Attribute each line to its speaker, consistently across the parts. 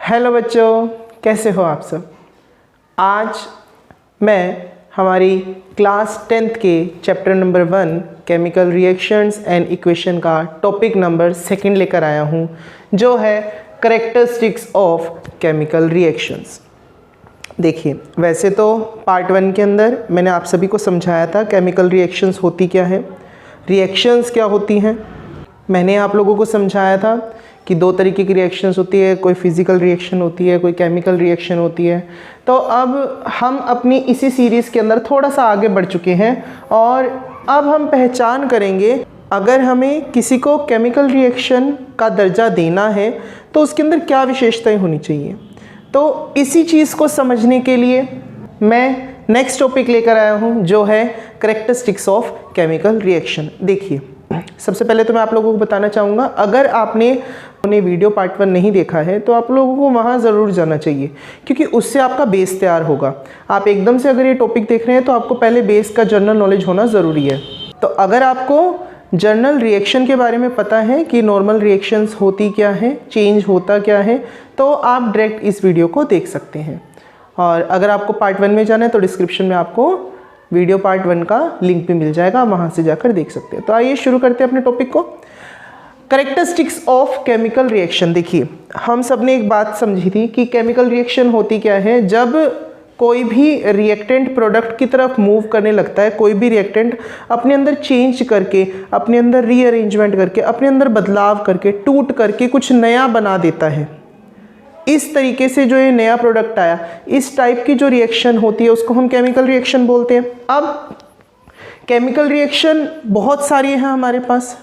Speaker 1: Hello बच्चों, कैसे हो आप सब। आज मैं हमारी क्लास 10th के chapter number 1 chemical reactions and equation का टॉपिक नंबर 2 लेकर आया हूँ, जो है कैरेक्टरिस्टिक्स ऑफ केमिकल रिएक्शंस। देखिए, वैसे तो पार्ट 1 के अंदर मैंने आप सभी को समझाया था केमिकल रिएक्शंस होती क्या है, रिएक्शंस क्या होती हैं। मैंने आप लोगों को समझाया था कि 2 तरीके की रिएक्शंस होती है, कोई फिज़िकल रिएक्शन होती है, कोई केमिकल रिएक्शन होती है। तो अब हम अपनी इसी सीरीज़ के अंदर थोड़ा सा आगे बढ़ चुके हैं और अब हम पहचान करेंगे, अगर हमें किसी को केमिकल रिएक्शन का दर्जा देना है तो उसके अंदर क्या विशेषताएं होनी चाहिए। तो इसी चीज़ को समझने के लिए मैं नेक्स्ट टॉपिक लेकर आया हूँ, जो है कैरेक्टरिस्टिक्स ऑफ केमिकल रिएक्शन। देखिए, सबसे पहले तो मैं आप लोगों को बताना चाहूँगा, अगर आपने वीडियो पार्ट 1 नहीं देखा है तो आप लोगों को वहाँ ज़रूर जाना चाहिए, क्योंकि उससे आपका बेस तैयार होगा। आप एकदम से अगर ये टॉपिक देख रहे हैं तो आपको पहले बेस का जनरल नॉलेज होना ज़रूरी है। तो अगर आपको जनरल रिएक्शन के बारे में पता है कि नॉर्मल रिएक्शंस होती क्या है, चेंज होता क्या है, तो आप डायरेक्ट इस वीडियो को देख सकते हैं। और अगर आपको पार्ट 1 में जाना है तो डिस्क्रिप्शन में आपको वीडियो पार्ट 1 का लिंक भी मिल जाएगा, वहाँ से जाकर देख सकते हैं। तो आइए शुरू करते हैं अपने टॉपिक को। Characteristics of chemical reaction. देखिए, हम सब ने एक बात समझी थी कि केमिकल रिएक्शन होती क्या है। जब कोई भी रिएक्टेंट प्रोडक्ट की तरफ मूव करने लगता है, कोई भी रिएक्टेंट अपने अंदर चेंज करके, अपने अंदर रीअरेंजमेंट करके, अपने अंदर बदलाव करके, टूट करके कुछ नया बना देता है। इस तरीके से जो ये नया प्रोडक्ट आया, इस टाइप की जो रिएक्शन होती है उसको हम केमिकल रिएक्शन बोलते हैं। अब केमिकल रिएक्शन बहुत सारी हैं हमारे पास।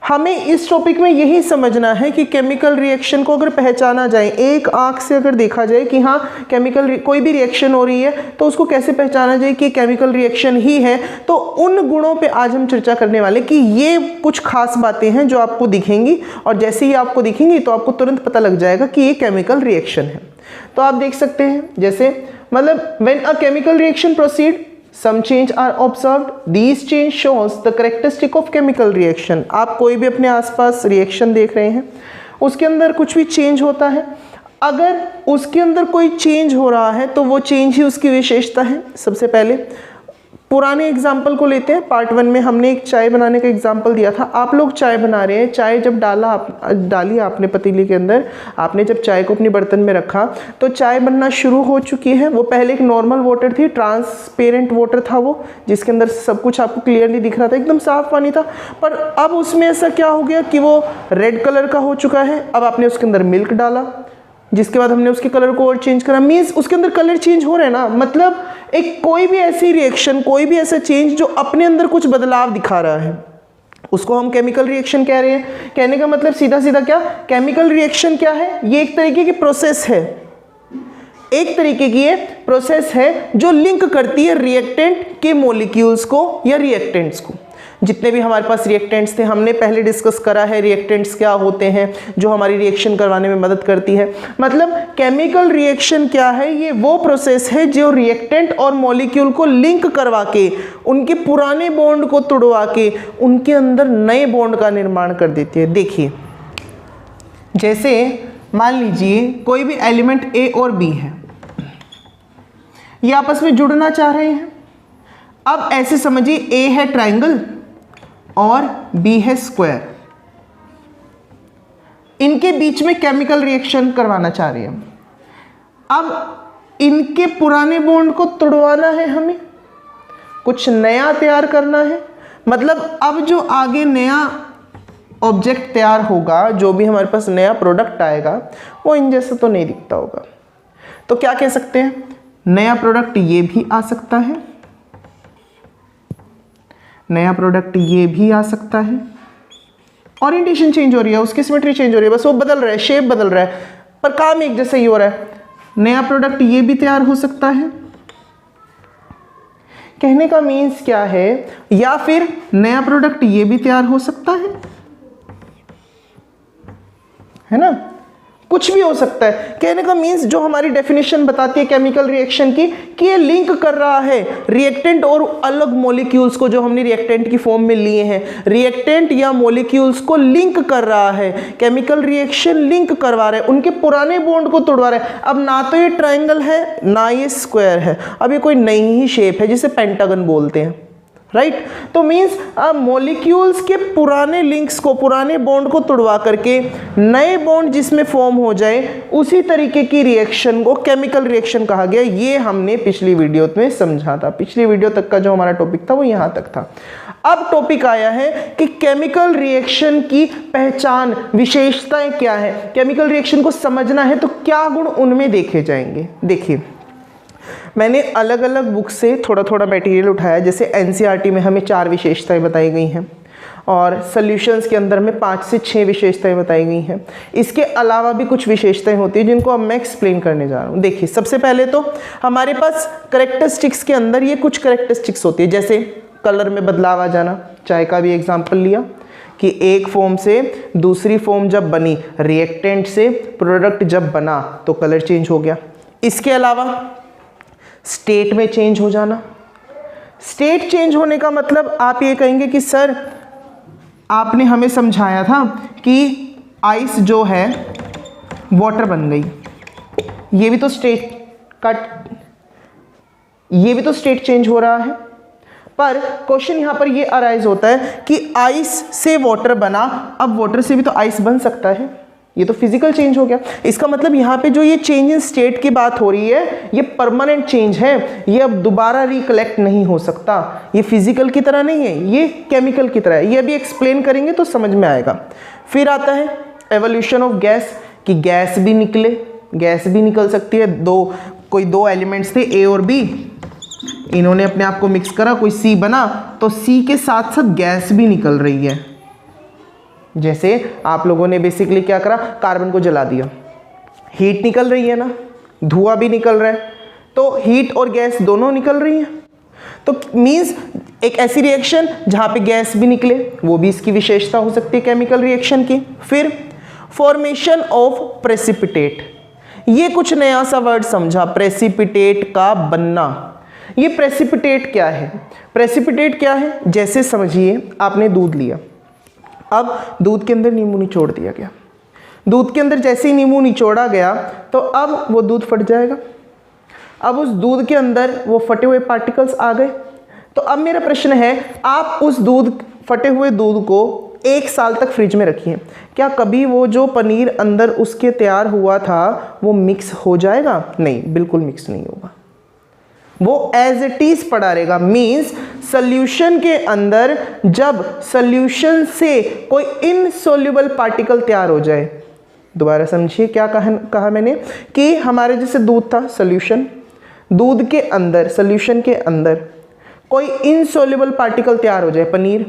Speaker 1: हमें इस टॉपिक में यही समझना है कि केमिकल रिएक्शन को अगर पहचाना जाए, एक आंख से अगर देखा जाए कि हाँ केमिकल कोई भी रिएक्शन हो रही है तो उसको कैसे पहचाना जाए कि केमिकल रिएक्शन ही है। तो उन गुणों पे आज हम चर्चा करने वाले कि ये कुछ खास बातें हैं जो आपको दिखेंगी, और जैसे ही आपको दिखेंगी तो आपको तुरंत पता लग जाएगा कि ये केमिकल रिएक्शन है। तो आप देख सकते हैं, जैसे मतलब when a chemical reaction proceed, some change are observed, these change shows the characteristic of chemical reaction। आप कोई भी अपने आसपास रिएक्शन देख रहे हैं, उसके अंदर कुछ भी चेंज होता है, अगर उसके अंदर कोई चेंज हो रहा है तो वो चेंज ही उसकी विशेषता है। सबसे पहले पुराने एग्जाम्पल को लेते हैं। पार्ट 1 में हमने एक चाय बनाने का एग्जाम्पल दिया था। आप लोग चाय बना रहे हैं, चाय जब डाली आपने पतीली के अंदर, आपने जब चाय को अपनी बर्तन में रखा तो चाय बनना शुरू हो चुकी है। वो पहले एक नॉर्मल वाटर थी, ट्रांसपेरेंट वाटर था वो, जिसके अंदर सब कुछ आपको क्लियरली दिख रहा था, एकदम साफ पानी था। पर अब उसमें ऐसा क्या हो गया कि वो रेड कलर का हो चुका है। अब आपने उसके अंदर मिल्क डाला, जिसके बाद हमने उसके कलर को और चेंज करा। मीन्स उसके अंदर कलर चेंज हो रहे हैं ना, मतलब एक कोई भी ऐसी रिएक्शन, कोई भी ऐसा चेंज जो अपने अंदर कुछ बदलाव दिखा रहा है, उसको हम केमिकल रिएक्शन कह रहे हैं। कहने का मतलब सीधा सीधा क्या, केमिकल रिएक्शन क्या है, ये एक तरीके की प्रोसेस है, एक तरीके की ये प्रोसेस है जो लिंक करती है रिएक्टेंट के मॉलिक्यूल्स को या रिएक्टेंट्स को। जितने भी हमारे पास रिएक्टेंट्स थे हमने पहले डिस्कस करा है, रिएक्टेंट्स क्या होते हैं जो हमारी रिएक्शन करवाने में मदद करती है। मतलब केमिकल रिएक्शन क्या है, ये वो प्रोसेस है जो रिएक्टेंट और मॉलिक्यूल को लिंक करवा के, उनके पुराने बॉन्ड को तोड़वा के उनके अंदर नए बॉन्ड का निर्माण कर देती है। देखिए, जैसे मान लीजिए कोई भी एलिमेंट ए और बी है, ये आपस में जुड़ना चाह रहे हैं। अब ऐसे समझिए, ए है ट्रायंगल और बी है स्क्वायर, इनके बीच में केमिकल रिएक्शन करवाना चाह रहे हैं। अब इनके पुराने बॉन्ड को तोड़वाना है, हमें कुछ नया तैयार करना है। मतलब अब जो आगे नया ऑब्जेक्ट तैयार होगा, जो भी हमारे पास नया प्रोडक्ट आएगा, वो इन जैसा तो नहीं दिखता होगा। तो क्या कह सकते हैं, नया प्रोडक्ट ये भी आ सकता है, नया प्रोडक्ट ये भी आ सकता है। ओरिएंटेशन चेंज हो रही है, उसकी सिमेट्री चेंज हो रही है, बस वो बदल रहा है, शेप बदल रहा है, पर काम एक जैसा ही हो रहा है। नया प्रोडक्ट ये भी तैयार हो सकता है। कहने का मीन्स क्या है, या फिर नया प्रोडक्ट ये भी तैयार हो सकता है ना। कुछ भी हो सकता है। कहने का मीन्स जो हमारी डेफिनेशन बताती है केमिकल रिएक्शन की कि ये लिंक कर रहा है रिएक्टेंट और अलग मॉलिक्यूल्स को, जो हमने रिएक्टेंट की फॉर्म में लिए हैं, रिएक्टेंट या मॉलिक्यूल्स को लिंक कर रहा है। केमिकल रिएक्शन लिंक करवा रहा है, उनके पुराने बॉन्ड को तोड़वा रहा है। अब ना तो ये ट्राइंगल है ना ये स्क्वायर है, अब ये कोई नई ही शेप है जिसे पेंटागन बोलते हैं, राइट। तो मीन्स मॉलिक्यूल्स के पुराने लिंक्स को, पुराने बॉन्ड को तोड़वा करके नए बॉन्ड जिसमें फॉर्म हो जाए, उसी तरीके की रिएक्शन को केमिकल रिएक्शन कहा गया। ये हमने पिछली वीडियो में समझा था। पिछली वीडियो तक का जो हमारा टॉपिक था वो यहाँ तक था। अब टॉपिक आया है कि केमिकल रिएक्शन की पहचान, विशेषताएं क्या है। केमिकल रिएक्शन को समझना है तो क्या गुण उनमें देखे जाएंगे। देखिए, मैंने अलग अलग बुक से थोड़ा थोड़ा मटेरियल उठाया। जैसे एनसीईआरटी में हमें 4 विशेषताएं बताई गई हैं और सॉल्यूशंस के अंदर में 5 से 6 विशेषताएं बताई गई हैं। इसके अलावा भी कुछ विशेषताएं होती हैं जिनको अब मैं एक्सप्लेन करने जा रहा हूँ। देखिए, सबसे पहले तो हमारे पास कैरेक्टरिस्टिक्स के अंदर ये कुछ कैरेक्टरिस्टिक्स होती है, जैसे कलर में बदलाव आ जाना। चाय का भी एग्जाम्पल लिया कि एक फॉर्म से दूसरी फॉर्म जब बनी, रिएक्टेंट से प्रोडक्ट जब बना तो कलर चेंज हो गया। इसके अलावा स्टेट में चेंज हो जाना। स्टेट चेंज होने का मतलब आप ये कहेंगे कि सर आपने हमें समझाया था कि आइस जो है वाटर बन गई, ये भी तो स्टेट चेंज हो रहा है। पर क्वेश्चन यहाँ पर ये अराइज होता है कि आइस से वाटर बना, अब वाटर से भी तो आइस बन सकता है, ये तो फिजिकल चेंज हो गया। इसका मतलब यहाँ पे जो ये चेंज इन स्टेट की बात हो रही है, ये परमानेंट चेंज है, ये अब दोबारा रिकलेक्ट नहीं हो सकता। ये फिजिकल की तरह नहीं है, ये केमिकल की तरह है। ये अभी एक्सप्लेन करेंगे तो समझ में आएगा। फिर आता है एवोल्यूशन ऑफ गैस, कि गैस भी निकले, गैस भी निकल सकती है। कोई दो एलिमेंट्स थे ए और बी, इन्होंने अपने आप को मिक्स करा, कोई सी बना, तो सी के साथ साथ गैस भी निकल रही है। जैसे आप लोगों ने बेसिकली क्या करा, कार्बन को जला दिया, हीट निकल रही है ना, धुआं भी निकल रहा है, तो हीट और गैस दोनों निकल रही हैं। तो मींस एक ऐसी रिएक्शन जहां पे गैस भी निकले, वो भी इसकी विशेषता हो सकती है केमिकल रिएक्शन की। फिर फॉर्मेशन ऑफ प्रेसिपिटेट, ये कुछ नया सा वर्ड समझा, प्रेसिपिटेट का बनना। ये प्रेसिपिटेट क्या है? प्रेसिपिटेट क्या है? जैसे समझिए आपने दूध लिया, अब दूध के अंदर नींबू निचोड़ दिया गया। दूध के अंदर जैसे ही नींबू निचोड़ा गया तो अब वो दूध फट जाएगा। अब उस दूध के अंदर वो फटे हुए पार्टिकल्स आ गए। तो अब मेरा प्रश्न है, आप उस फटे हुए दूध को 1 साल तक फ्रिज में रखिए, क्या कभी वो जो पनीर अंदर उसके तैयार हुआ था वो मिक्स हो जाएगा? नहीं, बिल्कुल मिक्स नहीं होगा, वो एज इट इज पड़ा रहेगा। मीन्स सॉल्यूशन के अंदर जब सॉल्यूशन से कोई इनसॉल्युबल पार्टिकल तैयार हो जाए, दोबारा समझिए क्या कहा मैंने, कि हमारे जैसे दूध था सॉल्यूशन, दूध के अंदर सॉल्यूशन के अंदर कोई इनसॉल्युबल पार्टिकल तैयार हो जाए, पनीर,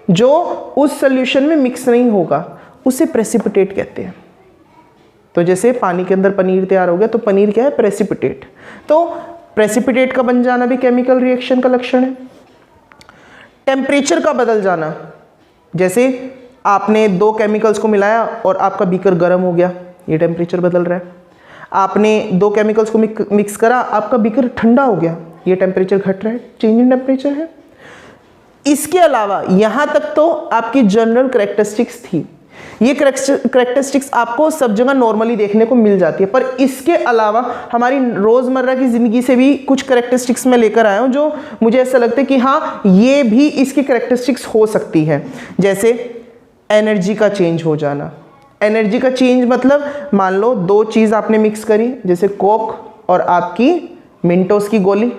Speaker 1: जो उस सॉल्यूशन में मिक्स नहीं होगा, उसे प्रेसिपिटेट कहते हैं। तो जैसे पानी के अंदर पनीर तैयार हो गया तो पनीर क्या है? प्रेसिपिटेट। तो प्रेसिपिटेट का बन जाना भी केमिकल रिएक्शन का लक्षण है। टेम्परेचर का बदल जाना, जैसे आपने 2 केमिकल्स को मिलाया और आपका बीकर गर्म हो गया, ये टेम्परेचर बदल रहा है। आपने 2 केमिकल्स को मिक्स करा, आपका बीकर ठंडा हो गया, ये टेम्परेचर घट रहा है, चेंज इन टेम्परेचर है। इसके अलावा यहाँ तक तो आपकी जनरल कैरेक्टरिस्टिक्स थी, ये कैरेक्टरिस्टिक्स आपको सब जगह नॉर्मली देखने को मिल जाती है। पर इसके अलावा हमारी रोज़मर्रा की ज़िंदगी से भी कुछ कैरेक्टरिस्टिक्स मैं लेकर आया हूँ जो मुझे ऐसा लगता है कि हाँ, ये भी इसकी कैरेक्टरिस्टिक्स हो सकती है। जैसे एनर्जी का चेंज हो जाना। एनर्जी का चेंज मतलब मान लो 2 चीज़ आपने मिक्स करी, जैसे कोक और आपकी मिंटोस की गोली।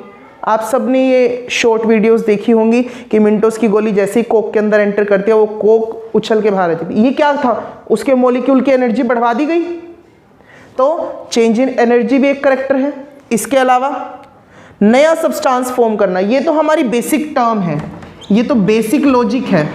Speaker 1: आप सब ने ये शॉर्ट वीडियोस देखी होंगी कि मिंटोस की गोली जैसे ही कोक के अंदर एंटर करती है वो कोक उछल के बाहर आ जाती है। ये क्या था? उसके मॉलिक्यूल की एनर्जी बढ़वा दी गई। तो चेंज इन एनर्जी भी एक करैक्टर है। इसके अलावा नया सब्सटेंस फॉर्म करना, ये तो हमारी बेसिक टर्म है, ये तो बेसिक लॉजिक है,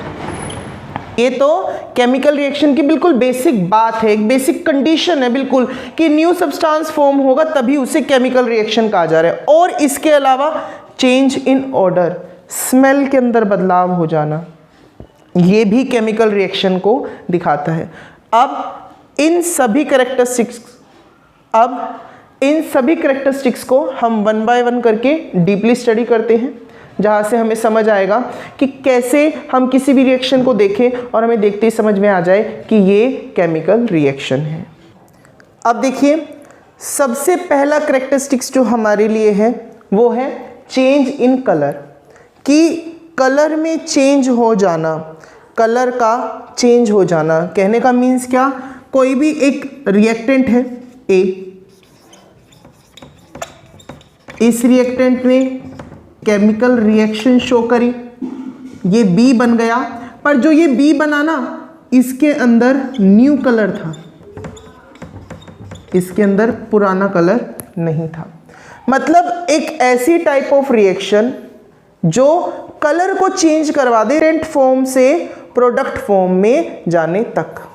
Speaker 1: ये तो केमिकल रिएक्शन की बिल्कुल बेसिक बात है, एक बेसिक कंडीशन है बिल्कुल, कि न्यू सब्सटेंस फॉर्म होगा तभी उसे केमिकल रिएक्शन कहा जा रहा है। और इसके अलावा चेंज इन ऑर्डर, स्मेल के अंदर बदलाव हो जाना, ये भी केमिकल रिएक्शन को दिखाता है। अब इन सभी कैरेक्टरिस्टिक्स को हम वन बाय वन करके डीपली स्टडी करते हैं, जहाँ से हमें समझ आएगा कि कैसे हम किसी भी रिएक्शन को देखें और हमें देखते ही समझ में आ जाए कि ये केमिकल रिएक्शन है। अब देखिए, सबसे पहला कैरेक्टरिस्टिक्स जो हमारे लिए है वो है चेंज इन कलर, कि कलर में चेंज हो जाना, कलर का चेंज हो जाना। कहने का मीन्स क्या, कोई भी एक रिएक्टेंट है A, इस रिएक्टेंट ने केमिकल रिएक्शन शो करी, ये B बन गया, पर जो ये B बना ना, इसके अंदर न्यू कलर था, इसके अंदर पुराना कलर नहीं था। मतलब एक ऐसी टाइप ऑफ रिएक्शन जो कलर को चेंज करवा दे रिएक्टेंट फॉर्म से प्रोडक्ट फॉर्म में जाने तक।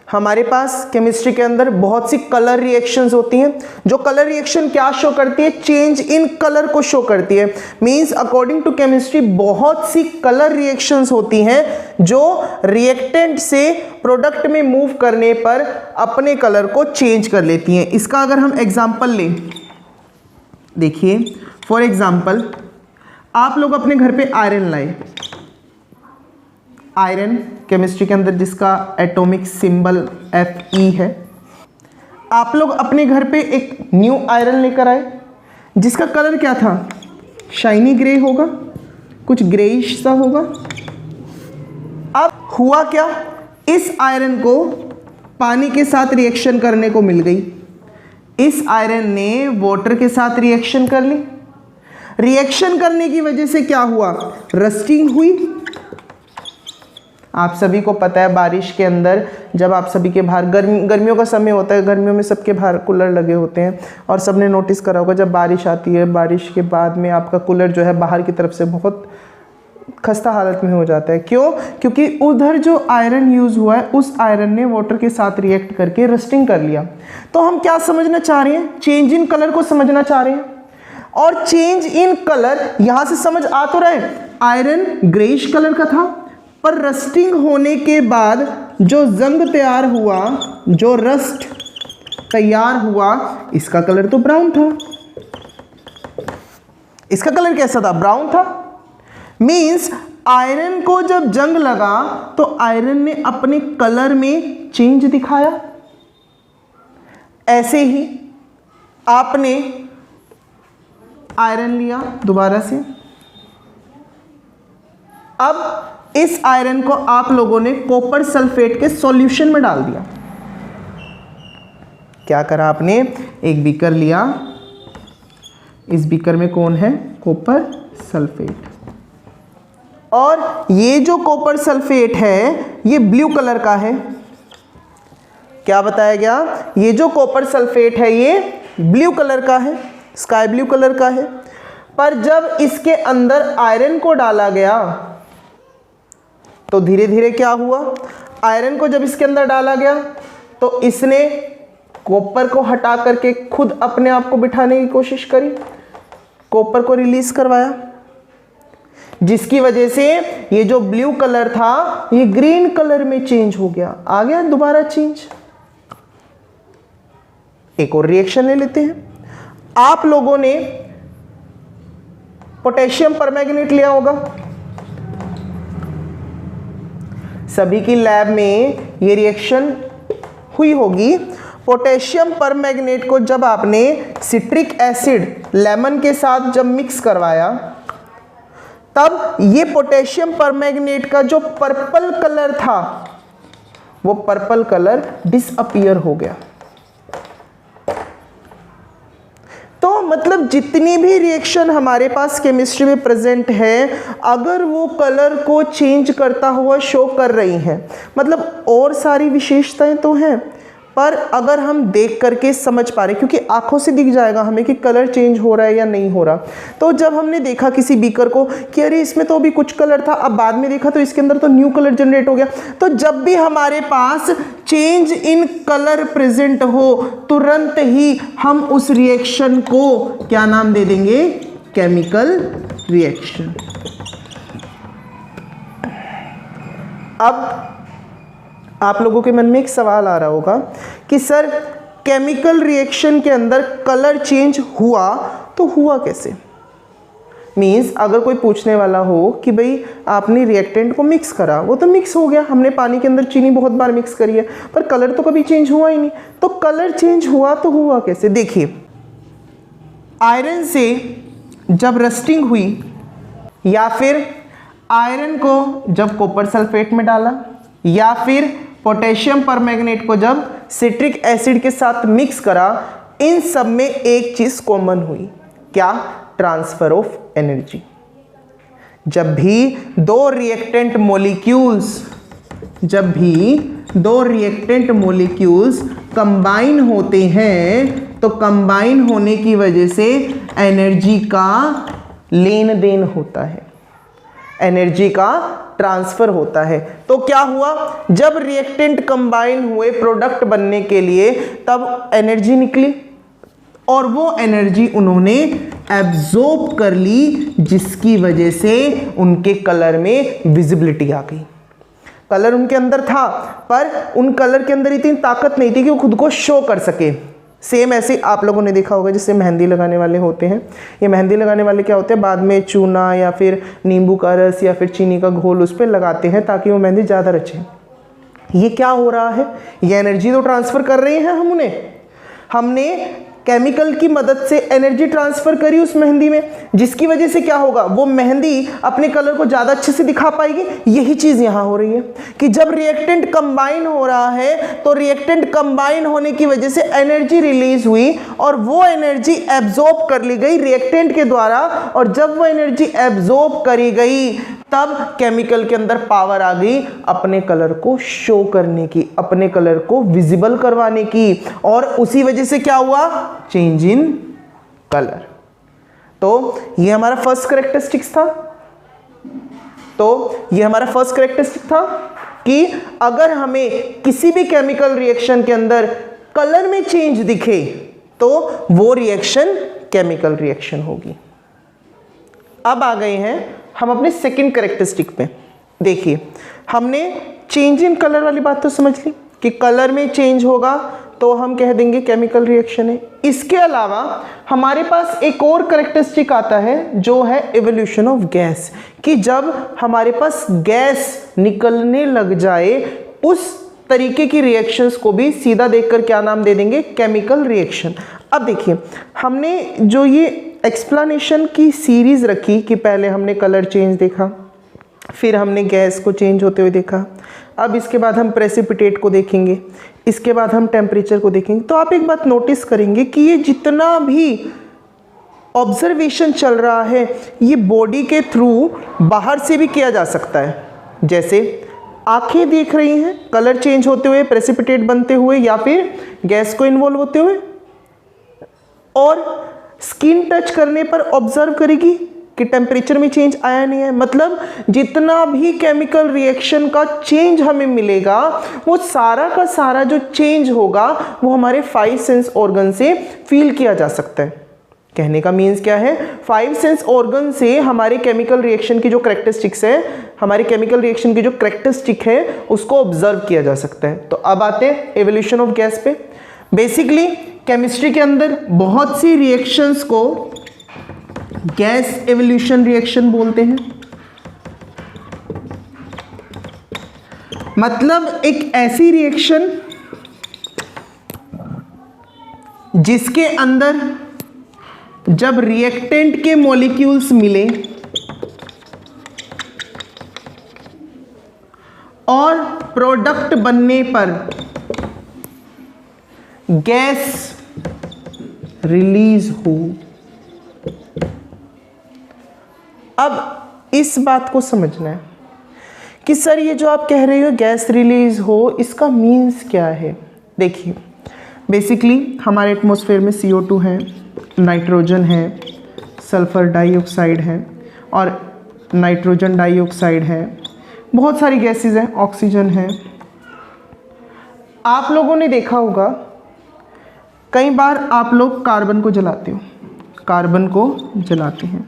Speaker 1: हमारे पास केमिस्ट्री के अंदर बहुत सी कलर रिएक्शंस होती हैं। जो कलर रिएक्शन क्या शो करती है, चेंज इन कलर को शो करती है। मींस अकॉर्डिंग टू केमिस्ट्री बहुत सी कलर रिएक्शंस होती हैं जो रिएक्टेंट से प्रोडक्ट में मूव करने पर अपने कलर को चेंज कर लेती हैं। इसका अगर हम एग्जांपल लें, देखिए फॉर एग्जांपल आप लोग अपने घर पे आयरन लाए, आयरन केमिस्ट्री के अंदर जिसका एटॉमिक सिंबल Fe है। आप लोग अपने घर पे एक न्यू आयरन लेकर आए जिसका कलर क्या था, शाइनी ग्रे होगा, कुछ ग्रेइश सा होगा। अब हुआ क्या, इस आयरन को पानी के साथ रिएक्शन करने को मिल गई, इस आयरन ने वाटर के साथ रिएक्शन कर ली। रिएक्शन करने की वजह से क्या हुआ, रस्टिंग हुई। आप सभी को पता है बारिश के अंदर जब आप सभी के बाहर गर्मियों का समय होता है, गर्मियों में सबके बाहर कूलर लगे होते हैं, और सबने नोटिस करा होगा जब बारिश आती है, बारिश के बाद में आपका कूलर जो है बाहर की तरफ से बहुत खस्ता हालत में हो जाता है। क्यों? क्योंकि उधर जो आयरन यूज़ हुआ है उस आयरन ने वाटर के साथ रिएक्ट करके रस्टिंग कर लिया। तो हम क्या समझना चाह रहे हैं, चेंज इन कलर को समझना चाह रहे हैं। और चेंज इन कलर यहां से समझ आ तो रहे, आयरन ग्रेइश कलर का था, पर रस्टिंग होने के बाद जो जंग तैयार हुआ, जो रस्ट तैयार हुआ, इसका कलर तो ब्राउन था। इसका कलर कैसा था, ब्राउन था। मींस आयरन को जब जंग लगा तो आयरन ने अपने कलर में चेंज दिखाया। ऐसे ही आपने आयरन लिया दोबारा से, अब इस आयरन को आप लोगों ने कॉपर सल्फेट के सॉल्यूशन में डाल दिया। क्या करा आपने, एक बीकर लिया, इस बीकर में कौन है, कॉपर सल्फेट, और ये जो कॉपर सल्फेट है ये ब्लू कलर का है। क्या बताया गया, ये जो कॉपर सल्फेट है ये ब्लू कलर का है, स्काई ब्लू कलर का है। पर जब इसके अंदर आयरन को डाला गया तो धीरे धीरे क्या हुआ, आयरन को जब इसके अंदर डाला गया तो इसने कॉपर को हटा करके खुद अपने आप को बिठाने की कोशिश करी, कॉपर को रिलीज करवाया, जिसकी वजह से ये जो ब्लू कलर था ये ग्रीन कलर में चेंज हो गया, आ गया दोबारा चेंज। एक और रिएक्शन ले लेते हैं। आप लोगों ने पोटेशियम परमैंगनेट लिया होगा, सभी की लैब में ये रिएक्शन हुई होगी। पोटेशियम परमैंगनेट को जब आपने सिट्रिक एसिड लेमन के साथ जब मिक्स करवाया, तब ये पोटेशियम परमैंगनेट का जो पर्पल कलर था वो पर्पल कलर डिसअपीयर हो गया। तो मतलब जितनी भी रिएक्शन हमारे पास केमिस्ट्री में प्रेजेंट है, अगर वो कलर को चेंज करता हुआ शो कर रही हैं, मतलब और सारी विशेषताएं तो हैं, पर अगर हम देख करके समझ पा रहे, क्योंकि आंखों से दिख जाएगा हमें कि कलर चेंज हो रहा है या नहीं हो रहा। तो जब हमने देखा किसी बीकर को कि अरे इसमें तो अभी कुछ कलर था, अब बाद में देखा तो इसके अंदर तो न्यू कलर जनरेट हो गया। तो जब भी हमारे पास चेंज इन कलर प्रेजेंट हो, तुरंत ही हम उस रिएक्शन को क्या नाम दे देंगे, केमिकल रिएक्शन। अब आप लोगों के मन में एक सवाल आ रहा होगा कि सर केमिकल रिएक्शन के अंदर कलर चेंज हुआ तो हुआ कैसे। मीन्स अगर कोई पूछने वाला हो कि भाई आपने रिएक्टेंट को मिक्स करा, वो तो मिक्स हो गया, हमने पानी के अंदर चीनी बहुत बार मिक्स करी है, पर कलर तो कभी चेंज हुआ ही नहीं, तो कलर चेंज हुआ तो हुआ कैसे। देखिए, आयरन से जब रस्टिंग हुई या फिर आयरन को जब कॉपर सल्फेट में डाला या फिर पोटेशियम परमैंगनेट को जब सिट्रिक एसिड के साथ मिक्स करा, इन सब में एक चीज़ कॉमन हुई, क्या, ट्रांसफर ऑफ एनर्जी। जब भी दो रिएक्टेंट मॉलिक्यूल्स कंबाइन होते हैं तो कंबाइन होने की वजह से एनर्जी का लेन देन होता है, एनर्जी का ट्रांसफर होता है। तो क्या हुआ, जब रिएक्टेंट कंबाइन हुए प्रोडक्ट बनने के लिए, तब एनर्जी निकली और वो एनर्जी उन्होंने एब्जॉर्ब कर ली, जिसकी वजह से उनके कलर में विजिबिलिटी आ गई। कलर उनके अंदर था, पर उन कलर के अंदर इतनी ताकत नहीं थी कि वो खुद को शो कर सके। सेम ऐसे आप लोगों ने देखा होगा, जैसे मेहंदी लगाने वाले होते हैं, ये मेहंदी लगाने वाले क्या होते हैं, बाद में चूना या फिर नींबू का रस या फिर चीनी का घोल उस पर लगाते हैं ताकि वो मेहंदी ज़्यादा रचे। ये क्या हो रहा है, ये एनर्जी तो ट्रांसफ़र कर रहे हैं हमने केमिकल की मदद से एनर्जी ट्रांसफर करी उस मेहंदी में, जिसकी वजह से क्या होगा, वो मेहंदी अपने कलर को ज़्यादा अच्छे से दिखा पाएगी। यही चीज़ यहाँ हो रही है कि जब रिएक्टेंट कंबाइन हो रहा है तो रिएक्टेंट कंबाइन होने की वजह से एनर्जी रिलीज हुई और वो एनर्जी एब्जॉर्ब कर ली गई रिएक्टेंट के द्वारा, और जब वो एनर्जी एब्जॉर्ब करी गई तब केमिकल के अंदर पावर आ गई अपने कलर को शो करने की, अपने कलर को विजिबल करवाने की, और उसी वजह से क्या हुआ, चेंज इन कलर। तो ये हमारा फर्स्ट कैरेक्टरिस्टिक्स था कि अगर हमें किसी भी केमिकल रिएक्शन के अंदर कलर में चेंज दिखे तो वो रिएक्शन केमिकल रिएक्शन होगी। अब आ गए हैं हम अपने सेकंड कैरेक्टरिस्टिक पे। देखिए, हमने चेंज इन कलर वाली बात तो समझ ली कि कलर में चेंज होगा तो हम कह देंगे केमिकल रिएक्शन है। इसके अलावा हमारे पास एक और कैरेक्टरिस्टिक आता है जो है इवोल्यूशन ऑफ गैस, कि जब हमारे पास गैस निकलने लग जाए उस तरीके की रिएक्शंस को भी सीधा देखकर क्या नाम दे देंगे, केमिकल रिएक्शन। अब देखिए, हमने जो ये एक्सप्लेनेशन की सीरीज रखी कि पहले हमने कलर चेंज देखा, फिर हमने गैस को चेंज होते हुए देखा, अब इसके बाद हम प्रेसिपिटेट को देखेंगे, इसके बाद हम टेम्परेचर को देखेंगे। तो आप एक बात नोटिस करेंगे कि ये जितना भी ऑब्जर्वेशन चल रहा है ये बॉडी के थ्रू बाहर से भी किया जा सकता है। जैसे आंखें देख रही हैं कलर चेंज होते हुए, प्रेसिपिटेट बनते हुए, या फिर गैस को इन्वॉल्व होते हुए, और स्किन टच करने पर ऑब्जर्व करेगी कि टेम्परेचर में चेंज आया नहीं है। मतलब जितना भी केमिकल रिएक्शन का चेंज हमें मिलेगा वो सारा का सारा जो चेंज होगा वो हमारे 5 सेंस ऑर्गन से फील किया जा सकता है। कहने का मीन्स क्या है, 5 सेंस ऑर्गन से हमारे केमिकल रिएक्शन की जो कैरेक्टरिस्टिक्स है, हमारे केमिकल रिएक्शन की जो कैरेक्टरिस्टिक है उसको ऑब्जर्व किया जा सकता है। तो अब आते हैं एवोल्यूशन ऑफ गैस पे। बेसिकली केमिस्ट्री के अंदर बहुत सी रिएक्शंस को गैस एवोल्यूशन रिएक्शन बोलते हैं। मतलब एक ऐसी रिएक्शन जिसके अंदर जब रिएक्टेंट के मॉलिक्यूल्स मिले और प्रोडक्ट बनने पर गैस रिलीज हो। अब इस बात को समझना है कि सर ये जो आप कह रहे हो गैस रिलीज हो, इसका मीन्स क्या है। देखिए, बेसिकली हमारे एटमॉस्फेयर में CO2 है, नाइट्रोजन है, सल्फर डाइऑक्साइड है और नाइट्रोजन डाइऑक्साइड है, बहुत सारी गैसेस हैं, ऑक्सीजन है। आप लोगों ने देखा होगा कई बार आप लोग कार्बन को जलाते हो, कार्बन को जलाते हैं।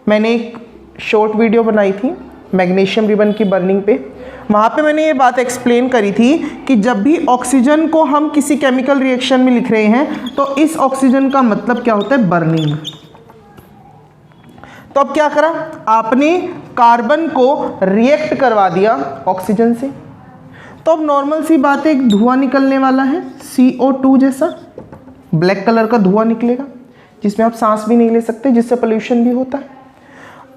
Speaker 1: मैंने एक शॉर्ट वीडियो बनाई थी मैग्नीशियम रिबन की बर्निंग पे, वहाँ पे मैंने ये बात एक्सप्लेन करी थी कि जब भी ऑक्सीजन को हम किसी केमिकल रिएक्शन में लिख रहे हैं तो इस ऑक्सीजन का मतलब क्या होता है, बर्निंग। तो अब क्या करा आपने, कार्बन को रिएक्ट करवा दिया ऑक्सीजन से, तो अब नॉर्मल सी बात है, एक धुआं निकलने वाला है CO2 जैसा, ब्लैक कलर का धुआं निकलेगा जिसमें आप सांस भी नहीं ले सकते, जिससे पोल्यूशन भी होता है।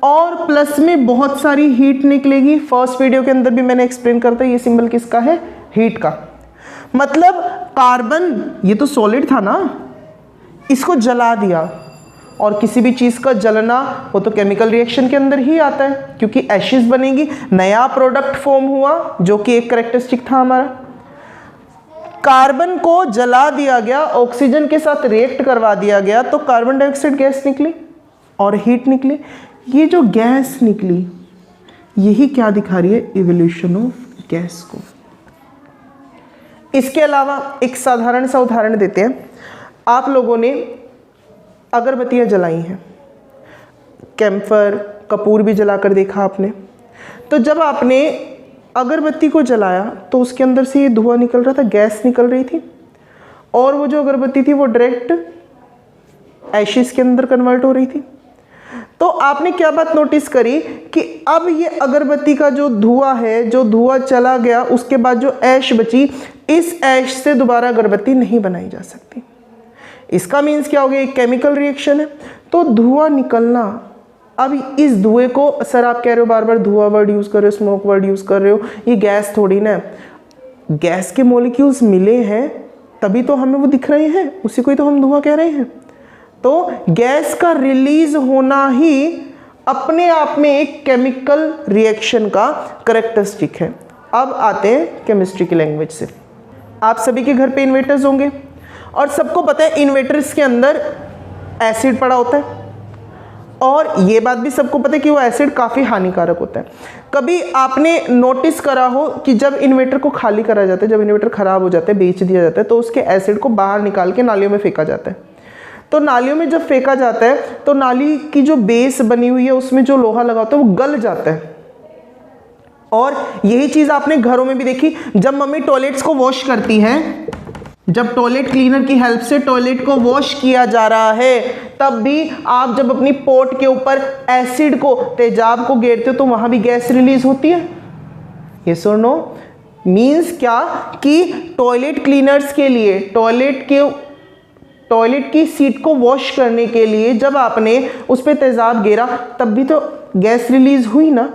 Speaker 1: और प्लस में बहुत सारी हीट निकलेगी। फर्स्ट वीडियो के अंदर भी मैंने एक्सप्लेन करता है, ये सिंबल किसका है, हीट का। मतलब कार्बन ये तो सॉलिड था ना, इसको जला दिया, और किसी भी चीज़ का जलना वो तो केमिकल रिएक्शन के अंदर ही आता है, क्योंकि एशेस बनेगी, नया प्रोडक्ट फॉर्म हुआ, जो कि एक कैरेक्टरिस्टिक था हमारा। कार्बन को जला दिया गया, ऑक्सीजन के साथ रिएक्ट करवा दिया गया, तो कार्बन डाइऑक्साइड गैस निकली और हीट निकली। ये जो गैस निकली यही क्या दिखा रही है, इवोल्यूशन ऑफ गैस को। इसके अलावा एक साधारण सा उदाहरण देते हैं। आप लोगों ने अगरबत्तियां जलाई हैं, कैम्फर, कपूर भी जलाकर देखा आपने। तो जब आपने अगरबत्ती को जलाया तो उसके अंदर से ये धुआं निकल रहा था, गैस निकल रही थी, और वो जो अगरबत्ती थी वो डायरेक्ट एशेस के अंदर कन्वर्ट हो रही थी। तो आपने क्या बात नोटिस करी कि अब ये अगरबत्ती का जो धुआं है, जो धुआं चला गया, उसके बाद जो ऐश बची, इस ऐश से दोबारा अगरबत्ती नहीं बनाई जा सकती। इसका मीन्स क्या हो गया, एक केमिकल रिएक्शन है। तो धुआं निकलना, अब इस धुएं को, सर आप कह रहे हो बार बार धुआं वर्ड यूज कर रहे हो, स्मोक वर्ड यूज कर रहे हो, ये गैस थोड़ी ना, गैस के मॉलिक्यूल्स मिले हैं तभी तो हमें वो दिख रहे हैं, उसी को ही तो हम धुआं कह रहे हैं। तो गैस का रिलीज होना ही अपने आप में एक केमिकल रिएक्शन का कैरेक्टरिस्टिक है। अब आते हैं केमिस्ट्री की लैंग्वेज से। आप सभी के घर पे इन्वर्टर्स होंगे और सबको पता है इन्वर्टर्स के अंदर एसिड पड़ा होता है, और ये बात भी सबको पता है कि वो एसिड काफ़ी हानिकारक होता है। कभी आपने नोटिस करा हो कि जब इन्वर्टर को खाली करा जाता है, जब इन्वर्टर ख़राब हो जाता है, बेच दिया जाता है, तो उसके एसिड को बाहर निकाल के नालियों में फेंका जाता है। तो नालियों में जब फेंका जाता है तो नाली की जो बेस बनी हुई है उसमें जो लोहा लगा होता है वो गल जाता है। और यही चीज़ आपने घरों में भी देखी, जब मम्मी टॉयलेट्स को वॉश करती है, जब टॉयलेट क्लीनर की हेल्प से टॉयलेट को वॉश किया जा रहा है, तब भी आप जब अपनी पोट के ऊपर एसिड को, तेजाब को गेरते हो तो वहां भी गैस रिलीज होती है। यस और नो? मीन्स क्या कि टॉयलेट क्लीनर्स के लिए, टॉयलेट की सीट को वॉश करने के लिए जब आपने उस पर तेजाब गेरा तब भी तो गैस रिलीज हुई ना।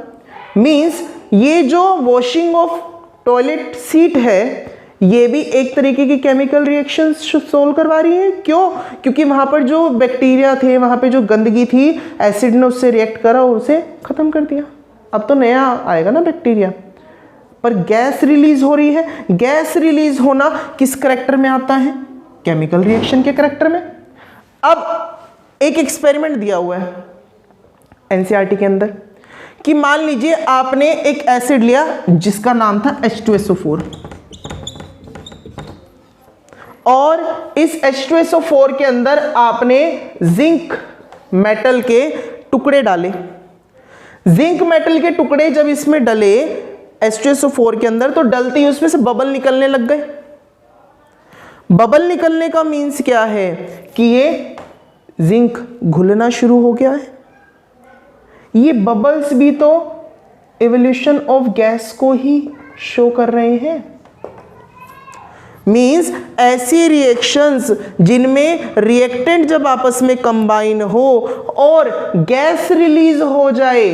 Speaker 1: मीन्स ये जो वॉशिंग ऑफ टॉयलेट सीट है ये भी एक तरीके की केमिकल रिएक्शंस सोल्व करवा रही है। क्यों? क्योंकि वहाँ पर जो बैक्टीरिया थे, वहाँ पे जो गंदगी थी, एसिड ने उससे रिएक्ट करा और उसे ख़त्म कर दिया। अब तो नया आएगा ना बैक्टीरिया, पर गैस रिलीज हो रही है। गैस रिलीज होना किस करैक्टर में आता है? केमिकल रिएक्शन के करैक्टर में। अब एक एक्सपेरिमेंट दिया हुआ है एनसीईआरटी के अंदर कि मान लीजिए आपने एक एसिड लिया जिसका नाम था H2SO4, और इस H2SO4 के अंदर आपने जिंक मेटल के टुकड़े डाले। जिंक मेटल के टुकड़े जब इसमें डले H2SO4 के अंदर, तो डलते ही उसमें से बबल निकलने लग गए। बबल निकलने का मीन्स क्या है कि ये जिंक घुलना शुरू हो गया है। ये बबल्स भी तो इवोल्यूशन ऑफ गैस को ही शो कर रहे हैं। मीन्स ऐसी रिएक्शंस जिनमें रिएक्टेंट जब आपस में कंबाइन हो और गैस रिलीज हो जाए,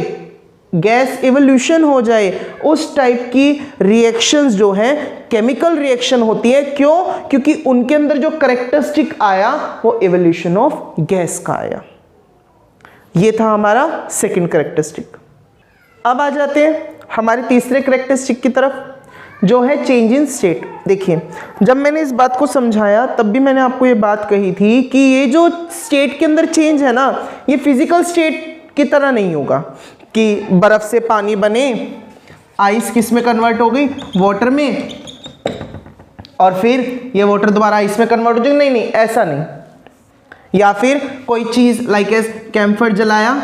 Speaker 1: गैस इवोल्यूशन हो जाए, उस टाइप की रिएक्शंस जो है केमिकल रिएक्शन होती है। क्यों? क्योंकि उनके अंदर जो कैरेक्टरिस्टिक आया वो इवोल्यूशन ऑफ गैस का आया। ये था हमारा सेकंड कैरेक्टरिस्टिक। अब आ जाते हैं हमारे तीसरे कैरेक्टरिस्टिक की तरफ, जो है चेंज इन स्टेट। देखिए, जब मैंने इस बात को समझाया तब भी मैंने आपको ये बात कही थी कि ये जो स्टेट के अंदर चेंज है ना, ये फिजिकल स्टेट की तरह नहीं होगा कि बर्फ से पानी बने, आइस किस में कन्वर्ट हो गई, वाटर में, और फिर ये वाटर दोबारा आइस में कन्वर्ट हो जाएगी। नहीं नहीं, ऐसा नहीं। या फिर कोई चीज़ लाइक एस कैम्फर जलाया,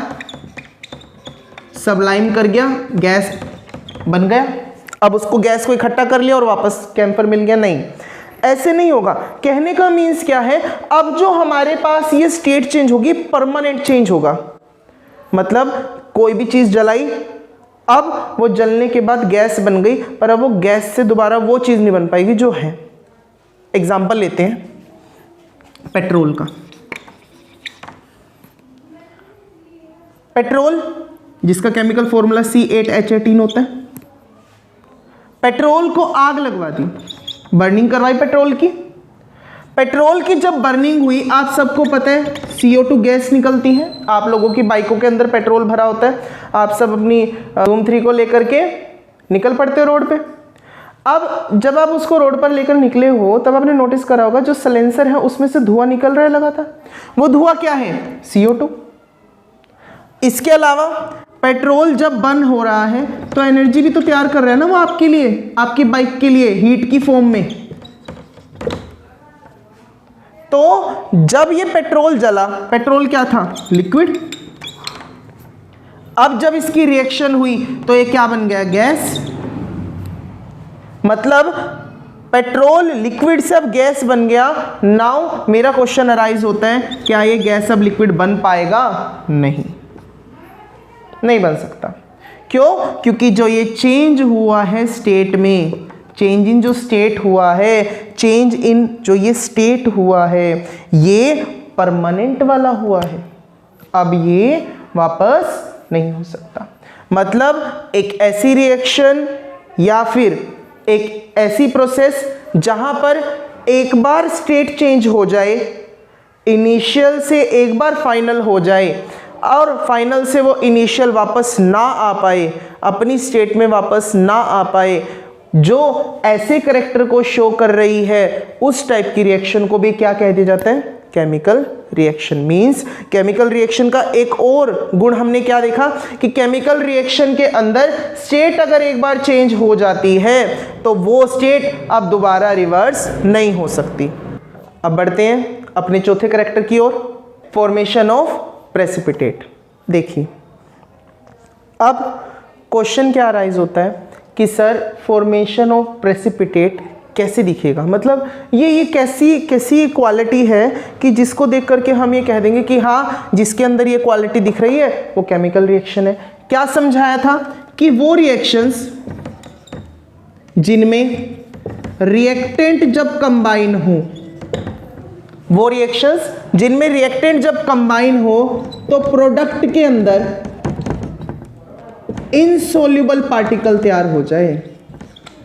Speaker 1: सबलाइम कर गया, गैस बन गया, अब उसको गैस को इकट्ठा कर लिया और वापस कैंपर मिल गया, नहीं, ऐसे नहीं होगा। कहने का मीन्स क्या है, अब जो हमारे पास ये स्टेट चेंज होगी, परमानेंट चेंज होगा। मतलब कोई भी चीज जलाई, अब वो जलने के बाद गैस बन गई, पर अब वो गैस से दोबारा वो चीज नहीं बन पाएगी जो है। एग्जाम्पल लेते हैं पेट्रोल का। पेट्रोल जिसका केमिकल फॉर्मूला C8H18 होता है, पेट्रोल को आग लगवा दी, बर्निंग करवाई पेट्रोल की। पेट्रोल की जब बर्निंग हुई, आप सबको पता है CO2 गैस निकलती है। आप लोगों की बाइकों के अंदर पेट्रोल भरा होता है, आप सब अपनी धूम 3 को लेकर के निकल पड़ते हो रोड पे। अब जब आप उसको रोड पर लेकर निकले हो, तब आपने नोटिस करा होगा जो सलेंसर है उसमें से धुआं निकल रहा है लगातार। वो धुआं क्या है? CO2। इसके अलावा पेट्रोल जब बर्न हो रहा है तो एनर्जी भी तो तैयार कर रहा है ना वो आपके लिए, आपकी बाइक के लिए, हीट की फॉर्म में। तो जब ये पेट्रोल जला, पेट्रोल क्या था? लिक्विड। अब जब इसकी रिएक्शन हुई तो ये क्या बन गया? गैस। मतलब पेट्रोल लिक्विड से अब गैस बन गया। नाउ मेरा क्वेश्चन अराइज होता है, क्या ये गैस अब लिक्विड बन पाएगा? नहीं बन सकता। क्यों? क्योंकि जो ये चेंज हुआ है स्टेट में, चेंज इन जो स्टेट हुआ है, चेंज इन जो ये स्टेट हुआ है, ये परमानेंट वाला हुआ है। अब ये वापस नहीं हो सकता। मतलब एक ऐसी रिएक्शन या फिर एक ऐसी प्रोसेस जहां पर एक बार स्टेट चेंज हो जाए, इनिशियल से एक बार फाइनल हो जाए और फाइनल से वो इनिशियल वापस ना आ पाए, अपनी स्टेट में वापस ना आ पाए, जो ऐसे करैक्टर को शो कर रही है, उस टाइप की रिएक्शन को भी क्या कह दिया जाता है? Chemical reaction. Means chemical reaction का एक और गुण हमने क्या देखा कि केमिकल रिएक्शन के अंदर स्टेट अगर एक बार चेंज हो जाती है तो वो स्टेट अब दोबारा रिवर्स नहीं हो सकती। अब बढ़ते हैं अपने चौथे करैक्टर की ओर, फॉर्मेशन ऑफ प्रेसिपिटेट। देखिए अब क्वेश्चन क्या अराइज होता है कि सर फॉर्मेशन ऑफ प्रेसिपिटेट कैसे दिखेगा? मतलब ये कैसी क्वालिटी है कि जिसको देख करके हम ये कह देंगे कि हाँ, जिसके अंदर ये क्वालिटी दिख रही है वो केमिकल रिएक्शन है। क्या समझाया था कि वो रिएक्शंस जिनमें रिएक्टेंट जब कंबाइन हो, वो रिएक्शंस जिनमें रिएक्टेंट जब कंबाइन हो तो प्रोडक्ट के अंदर इनसोल्यूबल पार्टिकल तैयार हो जाए।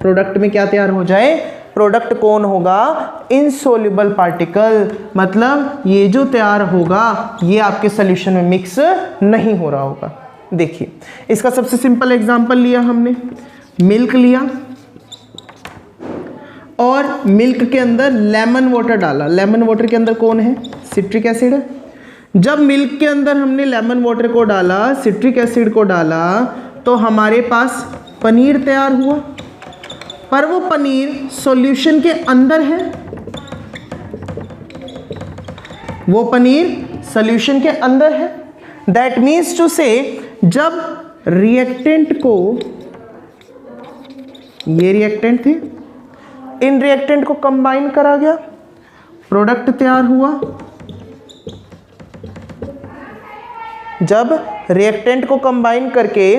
Speaker 1: प्रोडक्ट में क्या तैयार हो जाए? प्रोडक्ट कौन होगा? Insoluble particle. मतलब ये जो तैयार होगा ये आपके सॉल्यूशन में मिक्स नहीं हो रहा होगा। देखिए इसका सबसे सिंपल एग्जांपल लिया हमने, मिल्क लिया और मिल्क के अंदर लेमन वाटर डाला। लेमन वाटर के अंदर कौन है? सिट्रिक एसिड है। जब मिल्क के अंदर हमने लेमन वाटर को डाला, सिट्रिक एसिड को डाला, तो हमारे पास पनीर तैयार हुआ, पर वो पनीर सॉल्यूशन के अंदर है। वो पनीर सॉल्यूशन के अंदर है। दैट मीन्स टू से जब रिएक्टेंट को, ये रिएक्टेंट थे, इन रिएक्टेंट को कंबाइन करा गया, प्रोडक्ट तैयार हुआ। जब रिएक्टेंट को कंबाइन करके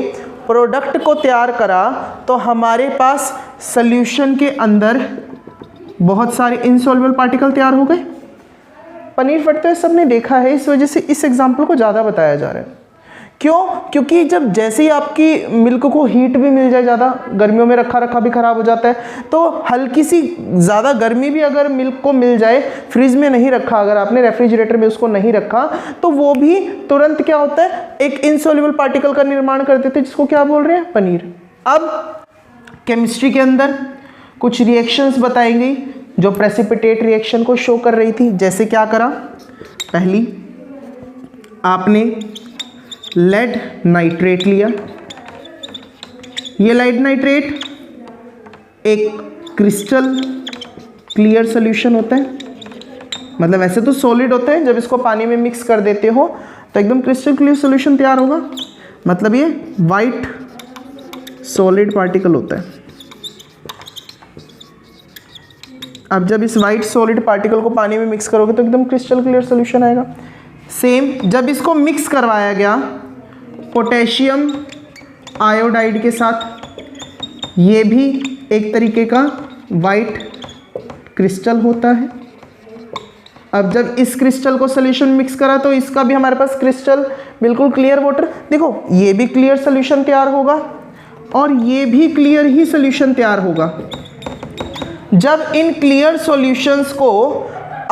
Speaker 1: प्रोडक्ट को तैयार करा तो हमारे पास सॉल्यूशन के अंदर बहुत सारे इनसॉल्युबल पार्टिकल तैयार हो गए। पनीर फटते हुए सबने देखा है, इस वजह से इस एग्जाम्पल को ज़्यादा बताया जा रहा है। क्यों? क्योंकि जब जैसे ही आपकी मिल्क को हीट भी मिल जाए, ज़्यादा गर्मियों में रखा भी ख़राब हो जाता है, तो हल्की सी ज़्यादा गर्मी भी अगर मिल्क को मिल जाए, फ्रिज में नहीं रखा, अगर आपने रेफ्रिजरेटर में उसको नहीं रखा, तो वो भी तुरंत क्या होता है? एक इनसॉल्युबल पार्टिकल का निर्माण कर देते हैं, जिसको क्या बोल रहे हैं? पनीर। अब केमिस्ट्री के अंदर कुछ रिएक्शंस बताई गई जो प्रेसिपिटेट रिएक्शन को शो कर रही थी। जैसे क्या करा? पहली आपने लेड नाइट्रेट लिया। ये लेड नाइट्रेट एक क्रिस्टल क्लियर सॉल्यूशन होता है। मतलब वैसे तो सॉलिड होता है, जब इसको पानी में मिक्स कर देते हो तो एकदम क्रिस्टल क्लियर सॉल्यूशन तैयार होगा। मतलब ये वाइट सॉलिड पार्टिकल होता है। अब जब इस वाइट सॉलिड पार्टिकल को पानी में मिक्स करोगे तो एकदम क्रिस्टल क्लियर सोल्यूशन आएगा। सेम जब इसको मिक्स करवाया गया पोटेशियम आयोडाइड के साथ, ये भी एक तरीके का वाइट क्रिस्टल होता है। अब जब इस क्रिस्टल को सोल्यूशन मिक्स करा तो इसका भी हमारे पास क्रिस्टल बिल्कुल क्लियर वाटर, देखो ये भी क्लियर सोल्यूशन तैयार होगा और ये भी क्लियर ही सोल्यूशन तैयार होगा। जब इन क्लियर सॉल्यूशंस को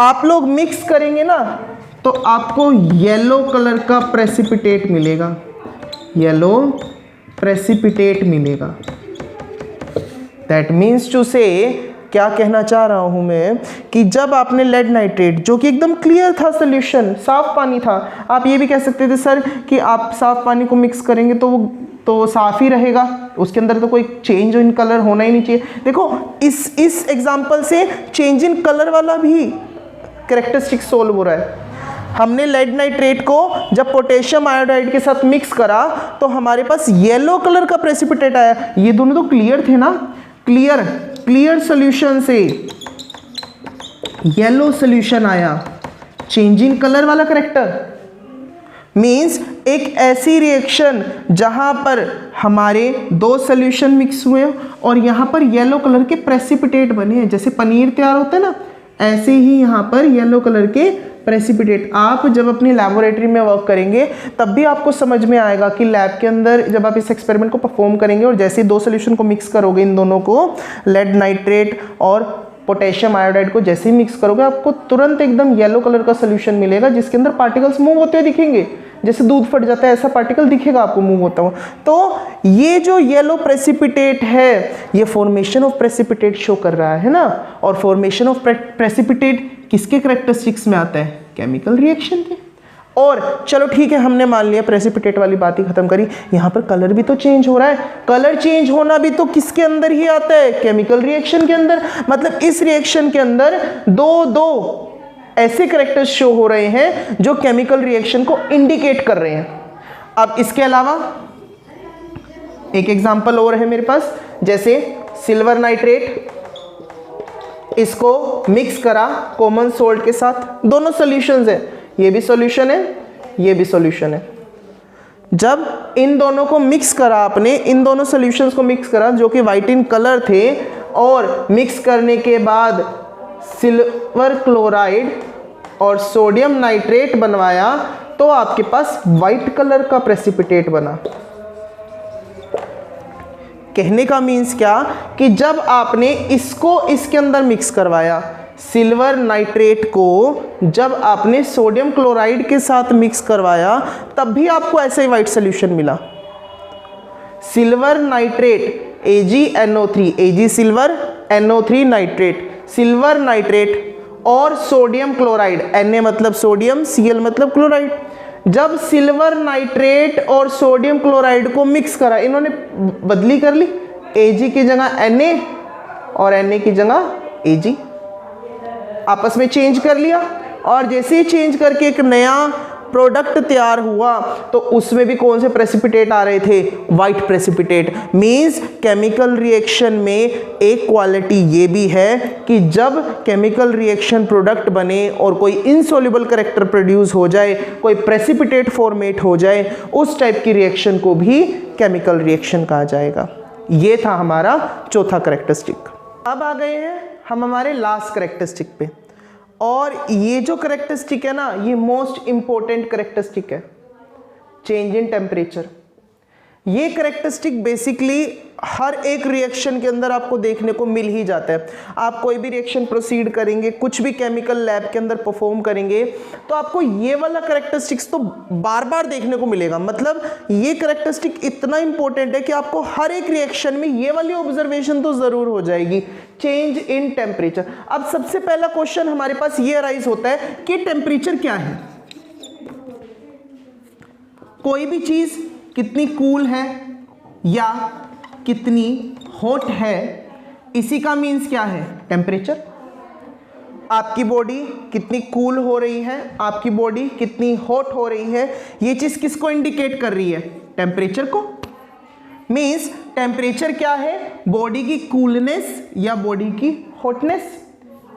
Speaker 1: आप लोग मिक्स करेंगे ना तो आपको येलो कलर का प्रेसिपिटेट मिलेगा, येलो प्रेसिपिटेट मिलेगा। दैट मीन्स टू से, क्या कहना चाह रहा हूं मैं कि जब आपने लेड नाइट्रेट जो कि एकदम क्लियर था सोल्यूशन, साफ पानी था, आप ये भी कह सकते थे सर कि आप साफ पानी को मिक्स करेंगे तो वो तो साफ ही रहेगा, उसके अंदर तो कोई चेंज इन कलर होना ही नहीं चाहिए। देखो इस एग्जांपल से चेंज इन कलर वाला भी कैरेक्टरिस्टिक सोल्व हो रहा है। हमने लेड नाइट्रेट को जब पोटेशियम आयोडाइड के साथ मिक्स करा तो हमारे पास येलो कलर का प्रेसिपिटेट आया। ये दोनों तो क्लियर थे ना, क्लियर सॉल्यूशन से येलो सॉल्यूशन आया, चेंजिंग कलर वाला करेक्टर मींस एक ऐसी रिएक्शन जहां पर हमारे दो सॉल्यूशन मिक्स हुए और यहां पर येलो कलर के प्रेसिपिटेट बने हैं। जैसे पनीर तैयार होता है ना, ऐसे ही यहां पर येलो कलर के प्रेसिपिटेट। आप जब अपनी लैबोरेटरी में वर्क करेंगे तब भी आपको समझ में आएगा कि लैब के अंदर जब आप इस एक्सपेरिमेंट को परफॉर्म करेंगे और जैसे दो सोल्यूशन को मिक्स करोगे, इन दोनों को लेड नाइट्रेट और पोटेशियम आयोडाइड को जैसे ही मिक्स करोगे आपको तुरंत एकदम येलो कलर का सोल्यूशन मिलेगा जिसके अंदर पार्टिकल्स मूव होते हुए दिखेंगे। जैसे दूध फट जाता है ऐसा पार्टिकल दिखेगा आपको मूव होता हुआ। तो ये जो येलो प्रेसिपिटेट है ये फॉर्मेशन ऑफ प्रेसिपिटेट शो कर रहा है ना, और फॉर्मेशन ऑफ प्रेसिपिटेट किसके कैरेक्टरिस्टिक्स में आता है? केमिकल रिएक्शन के। और चलो ठीक है, हमने मान लिया प्रेसिपिटेट वाली बात ही खत्म करी, यहाँ पर कलर भी तो चेंज हो रहा है। कलर चेंज होना भी तो किसके अंदर ही आता है? केमिकल रिएक्शन के अंदर। मतलब इस रिएक्शन के अंदर दो ऐसे कैरेक्टर्स शो हो रहे हैं जो केमिकल रिएक्शन को इंडिकेट कर रहे हैं। अब इसके अलावा एक एग्जांपल और है मेरे पास, जैसे सिल्वर नाइट्रेट, इसको मिक्स करा कॉमन सोल्ट के साथ, दोनों सॉल्यूशंस है, ये भी सॉल्यूशन है ये भी सॉल्यूशन है। जब इन दोनों को मिक्स करा आपने, इन दोनों सॉल्यूशंस को मिक्स करा जो कि वाइट इन कलर थे, और मिक्स करने के बाद सिल्वर क्लोराइड और सोडियम नाइट्रेट बनवाया तो आपके पास वाइट कलर का प्रेसिपिटेट बना। कहने का मीन्स क्या कि जब आपने इसको इसके अंदर मिक्स करवाया, सिल्वर नाइट्रेट को जब आपने सोडियम क्लोराइड के साथ मिक्स करवाया तब भी आपको ऐसा ही वाइट सोल्यूशन मिला। Silver nitrate AgNO3, Ag silver, NO3 nitrate, silver nitrate और सोडियम क्लोराइड, Na मतलब सोडियम, Cl मतलब क्लोराइड। जब सिल्वर नाइट्रेट और सोडियम क्लोराइड को मिक्स करा, इन्होंने बदली कर ली, Ag की जगह Na और Na की जगह Ag, आपस में चेंज कर लिया। और जैसे ही चेंज करके एक नया प्रोडक्ट तैयार हुआ तो उसमें भी कौन से प्रेसिपिटेट आ रहे थे? White precipitate. Means chemical reaction में एक क्वालिटी ये भी है कि जब केमिकल रिएक्शन प्रोडक्ट बने और कोई इनसॉल्युबल कैरेक्टर प्रोड्यूस हो जाए, कोई प्रेसिपिटेट फॉर्मेट हो जाए, उस टाइप की रिएक्शन को भी केमिकल रिएक्शन कहा जाएगा। ये था हमारा चौथा कैरेक्टरिस्टिक। अब आ गए हैं हम हमारे लास्ट कैरेक्टरिस्टिक पे, और ये जो कैरेक्टरिस्टिक है ना, ये मोस्ट इंपॉर्टेंट कैरेक्टरिस्टिक है, चेंज इन टेम्परेचर। ये कैरेक्टरिस्टिक बेसिकली हर एक रिएक्शन के अंदर आपको देखने को मिल ही जाता है। आप कोई भी रिएक्शन प्रोसीड करेंगे, कुछ भी केमिकल लैब के अंदर परफॉर्म करेंगे तो आपको ये वाला कैरेक्टरिस्टिक्स तो बार बार देखने को मिलेगा। मतलब ये कैरेक्टरिस्टिक इतना इंपॉर्टेंट है कि आपको हर एक रिएक्शन में ये वाली ऑब्जर्वेशन तो जरूर हो जाएगी, चेंज इन टेम्परेचर। अब सबसे पहला क्वेश्चन हमारे पास ये अराइज होता है कि टेम्परेचर क्या है? कोई भी चीज कितनी कूल है या कितनी हॉट है, इसी का मीन्स क्या है? टेम्परेचर। आपकी बॉडी कितनी कूल हो रही है, आपकी बॉडी कितनी हॉट हो रही है, ये चीज किसको इंडिकेट कर रही है? टेम्परेचर को। मीन्स टेम्परेचर क्या है? बॉडी की कूलनेस या बॉडी की हॉटनेस।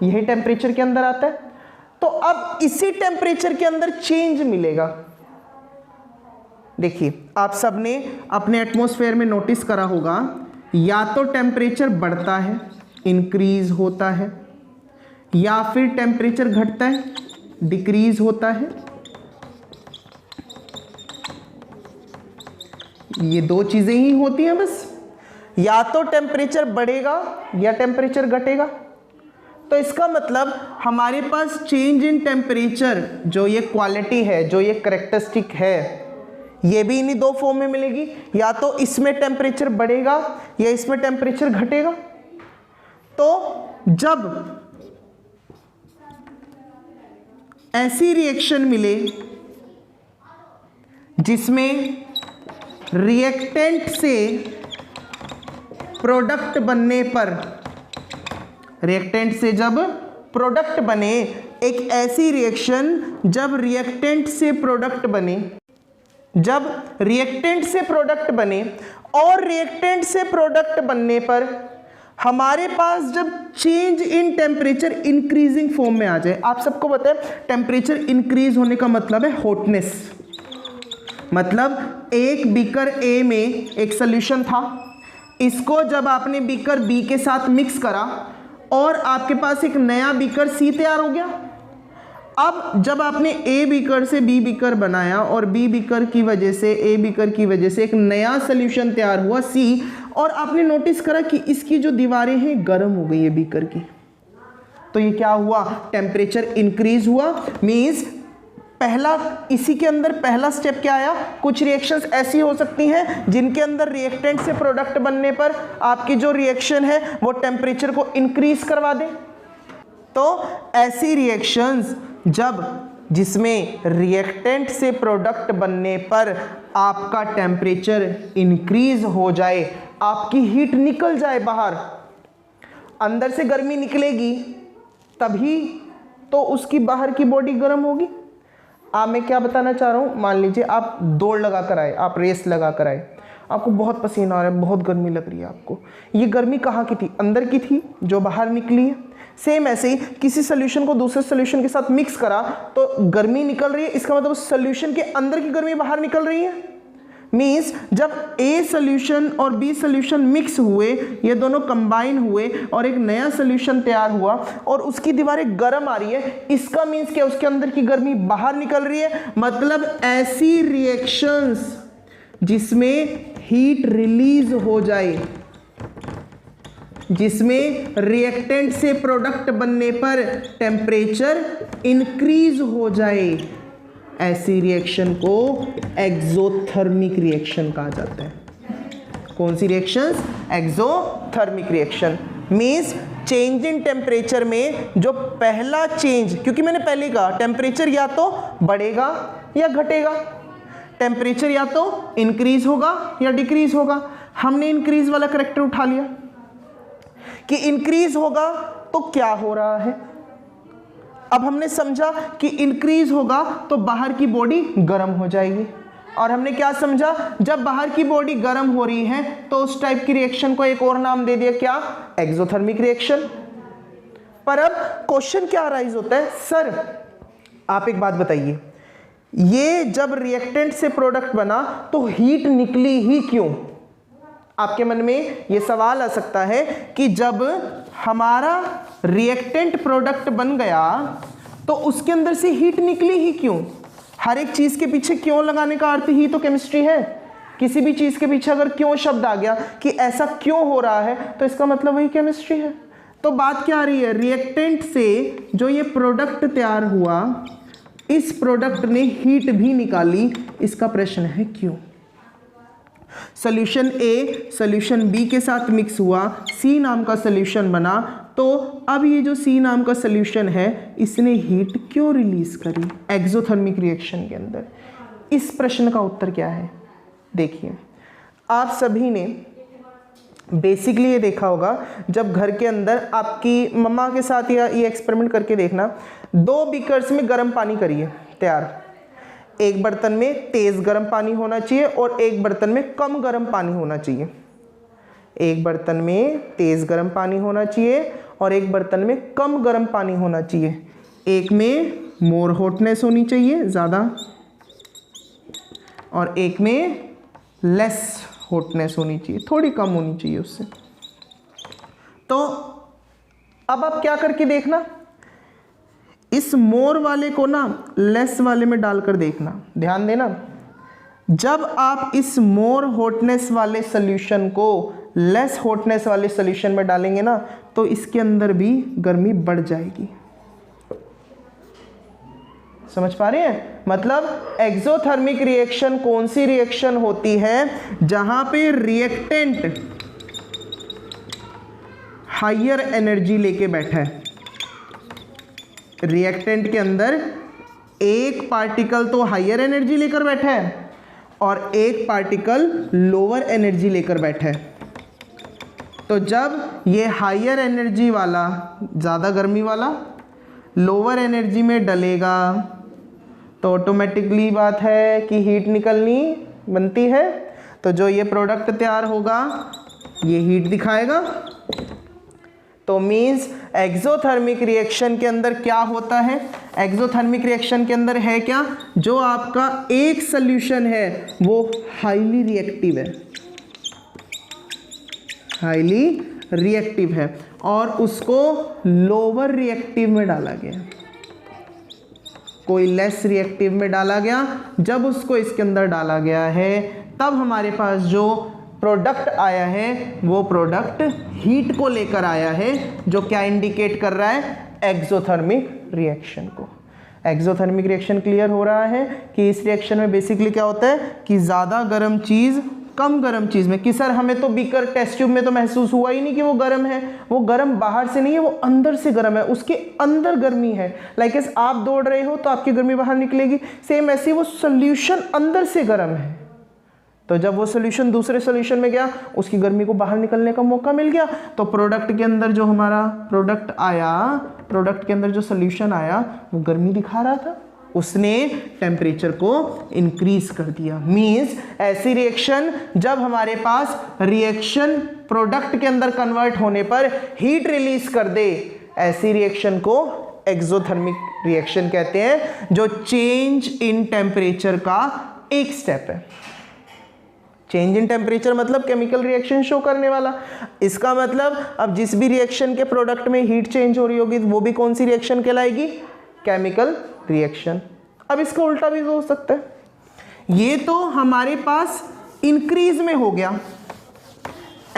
Speaker 1: यही टेम्परेचर के अंदर आता है। तो अब इसी टेम्परेचर के अंदर चेंज मिलेगा। देखिए आप सबने अपने एटमॉस्फेयर में नोटिस करा होगा, या तो टेम्परेचर बढ़ता है, इंक्रीज होता है, या फिर टेम्परेचर घटता है, डिक्रीज होता है। ये दो चीजें ही होती हैं बस, या तो टेम्परेचर बढ़ेगा या टेम्परेचर घटेगा। तो इसका मतलब हमारे पास चेंज इन टेम्परेचर जो ये क्वालिटी है, जो ये करेक्टरिस्टिक है, ये भी इन्हीं दो फॉर्म में मिलेगी, या तो इसमें टेम्परेचर बढ़ेगा या इसमें टेम्परेचर घटेगा। तो जब ऐसी रिएक्शन मिले जिसमें रिएक्टेंट से प्रोडक्ट बनने पर, रिएक्टेंट से जब प्रोडक्ट बने, एक ऐसी रिएक्शन जब रिएक्टेंट से प्रोडक्ट बने, जब रिएक्टेंट से प्रोडक्ट बने और रिएक्टेंट से प्रोडक्ट बनने पर हमारे पास जब change in temperature increasing form में आ जाए। आप सबको पता है टेम्परेचर इंक्रीज होने का मतलब है हॉटनेस। मतलब एक बीकर ए में एक सॉल्यूशन था, इसको जब आपने बीकर बी के साथ मिक्स करा और आपके पास एक नया बीकर सी तैयार हो गया। अब जब आपने ए बीकर से बी बीकर बनाया और बी बीकर की वजह से, ए बीकर की वजह से एक नया सॉल्यूशन तैयार हुआ सी, और आपने नोटिस करा कि इसकी जो दीवारें हैं गर्म हो गई है बीकर की। तो ये क्या हुआ, टेम्परेचर इंक्रीज हुआ। मींस पहला, इसी के अंदर पहला स्टेप क्या आया, कुछ रिएक्शंस ऐसी हो सकती हैं जिनके अंदर रिएक्टेंट से प्रोडक्ट बनने पर आपकी जो रिएक्शन है वो टेम्परेचर को इंक्रीज करवा दे। तो ऐसी रिएक्शंस जब जिसमें रिएक्टेंट से प्रोडक्ट बनने पर आपका टेम्परेचर इंक्रीज हो जाए, आपकी हीट निकल जाए बाहर, अंदर से गर्मी निकलेगी तभी तो उसकी बाहर की बॉडी गर्म होगी। आप, मैं क्या बताना चाह रहा हूँ, मान लीजिए आप दौड़ लगा कर आए, आप रेस लगा कर आए, आपको बहुत पसीना आ रहा है, बहुत गर्मी लग रही है आपको। ये गर्मी कहाँ की थी, अंदर की थी जो बाहर निकली है। सेम ऐसे ही किसी सोल्यूशन को दूसरे सोल्यूशन के साथ मिक्स करा तो गर्मी निकल रही है, इसका मतलब उस सोल्यूशन के अंदर की गर्मी बाहर निकल रही है। मीन्स जब ए सोल्यूशन और बी सोल्यूशन मिक्स हुए, ये दोनों कंबाइन हुए और एक नया सोल्यूशन तैयार हुआ और उसकी दीवारें गर्म आ रही है, इसका मीन्स क्या, उसके अंदर की गर्मी बाहर निकल रही है। मतलब ऐसी रिएक्शंस जिसमें हीट रिलीज हो जाए, जिसमें रिएक्टेंट से प्रोडक्ट बनने पर टेम्परेचर इंक्रीज हो जाए, ऐसी रिएक्शन को एक्सोथर्मिक रिएक्शन कहा जाता है। कौन सी reactions, exothermic reaction. Means change in temperature में जो पहला चेंज, क्योंकि मैंने पहले कहा टेम्परेचर या तो बढ़ेगा या घटेगा, टेम्परेचर या तो इंक्रीज होगा या डिक्रीज होगा। हमने इंक्रीज वाला करेक्टर उठा लिया कि इंक्रीज होगा तो क्या हो रहा है। अब हमने समझा कि इंक्रीज होगा तो बाहर की बॉडी गर्म हो जाएगी, और हमने क्या समझा, जब बाहर की बॉडी गर्म हो रही है तो उस टाइप की रिएक्शन को एक और नाम दे दिया, क्या, एक्सोथर्मिक रिएक्शन। पर अब क्वेश्चन क्या राइज होता है, सर आप एक बात बताइए, ये जब रिएक्टेंट से प्रोडक्ट बना तो हीट निकली ही क्यों। आपके मन में ये सवाल आ सकता है कि जब हमारा रिएक्टेंट प्रोडक्ट बन गया तो उसके अंदर से हीट निकली ही क्यों। हर एक चीज के पीछे क्यों लगाने का अर्थ ही तो केमिस्ट्री है। किसी भी चीज के पीछे अगर क्यों शब्द आ गया कि ऐसा क्यों हो रहा है तो इसका मतलब वही केमिस्ट्री है। तो बात क्या आ रही है, रिएक्टेंट से जो ये प्रोडक्ट तैयार हुआ, इस प्रोडक्ट ने हीट भी निकाली, इसका प्रश्न है क्यों। सोल्यूशन ए सोल्यूशन बी के साथ मिक्स हुआ, सी नाम का सोल्यूशन बना, तो अब ये जो सी नाम का सोल्यूशन है इसने हीट क्यों रिलीज करी एक्सोथर्मिक रिएक्शन के अंदर। इस प्रश्न का उत्तर क्या है, देखिए आप सभी ने बेसिकली ये देखा होगा, जब घर के अंदर आपकी मम्मा के साथ या ये एक्सपेरिमेंट करके देखना, 2 बीकर्स में गर्म पानी करिए तैयार, एक बर्तन में तेज़ गर्म पानी होना चाहिए और एक बर्तन में कम गर्म पानी होना चाहिए। एक बर्तन में तेज़ गर्म पानी होना चाहिए और एक बर्तन में कम गर्म पानी होना चाहिए। एक में मोर हॉटनेस होनी चाहिए ज़्यादा, और एक में लेस हॉटनेस होनी चाहिए, थोड़ी कम होनी चाहिए उससे। तो अब आप क्या करके देखना, इस मोर वाले को ना लेस वाले में डालकर देखना। ध्यान देना, जब आप इस मोर हॉटनेस वाले सॉल्यूशन को लेस हॉटनेस वाले सॉल्यूशन में डालेंगे ना, तो इसके अंदर भी गर्मी बढ़ जाएगी। समझ पा रहे हैं? मतलब एक्सोथर्मिक रिएक्शन कौन सी रिएक्शन होती है जहां पे रिएक्टेंट हायर एनर्जी लेके बैठा है। रिएक्टेंट के अंदर एक पार्टिकल तो हायर एनर्जी लेकर बैठा है और एक पार्टिकल लोअर एनर्जी लेकर बैठा है। तो जब ये हायर एनर्जी वाला ज़्यादा गर्मी वाला लोअर एनर्जी में डलेगा तो ऑटोमेटिकली बात है कि हीट निकलनी बनती है। तो जो ये प्रोडक्ट तैयार होगा ये हीट दिखाएगा। तो मीन्स एक्सोथर्मिक रिएक्शन के अंदर क्या होता है, एक्सोथर्मिक रिएक्शन के अंदर है क्या, जो आपका एक सॉल्यूशन है वो हाईली रिएक्टिव है, हाईली रिएक्टिव है और उसको लोअर रिएक्टिव में डाला गया, कोई लेस रिएक्टिव में डाला गया। जब उसको इसके अंदर डाला गया है तब हमारे पास जो प्रोडक्ट आया है वो प्रोडक्ट हीट को लेकर आया है, जो क्या इंडिकेट कर रहा है, एक्सोथर्मिक रिएक्शन को। एक्सोथर्मिक रिएक्शन क्लियर हो रहा है कि इस रिएक्शन में बेसिकली क्या होता है कि ज़्यादा गर्म चीज़ कम गर्म चीज़ में, कि सर हमें तो बीकर टेस्ट ट्यूब में तो महसूस हुआ ही नहीं कि वो गर्म है, वो गर्म बाहर से नहीं है, वो अंदर से गर्म है, उसके अंदर गर्मी है। लाइक आप दौड़ रहे हो तो आपकी गर्मी बाहर निकलेगी, सेम ऐसे वो सोल्यूशन अंदर से गर्म है। तो जब वो सोल्यूशन दूसरे सोल्यूशन में गया उसकी गर्मी को बाहर निकलने का मौका मिल गया, तो प्रोडक्ट के अंदर जो हमारा प्रोडक्ट आया, प्रोडक्ट के अंदर जो सोल्यूशन आया वो गर्मी दिखा रहा था, उसने टेम्परेचर को इंक्रीज कर दिया। मींस ऐसी रिएक्शन जब हमारे पास रिएक्शन प्रोडक्ट के अंदर कन्वर्ट होने पर हीट रिलीज कर दे, ऐसी रिएक्शन को एक्सोथर्मिक रिएक्शन कहते हैं, जो चेंज इन टेम्परेचर का एक स्टेप है। चेंज इन टेम्परेचर मतलब केमिकल रिएक्शन शो करने वाला। इसका मतलब अब जिस भी रिएक्शन के प्रोडक्ट में हीट चेंज हो रही होगी वो भी कौन सी रिएक्शन कहलाएगी, केमिकल रिएक्शन। अब इसका उल्टा भी हो सकता है, ये तो हमारे पास इंक्रीज में हो गया,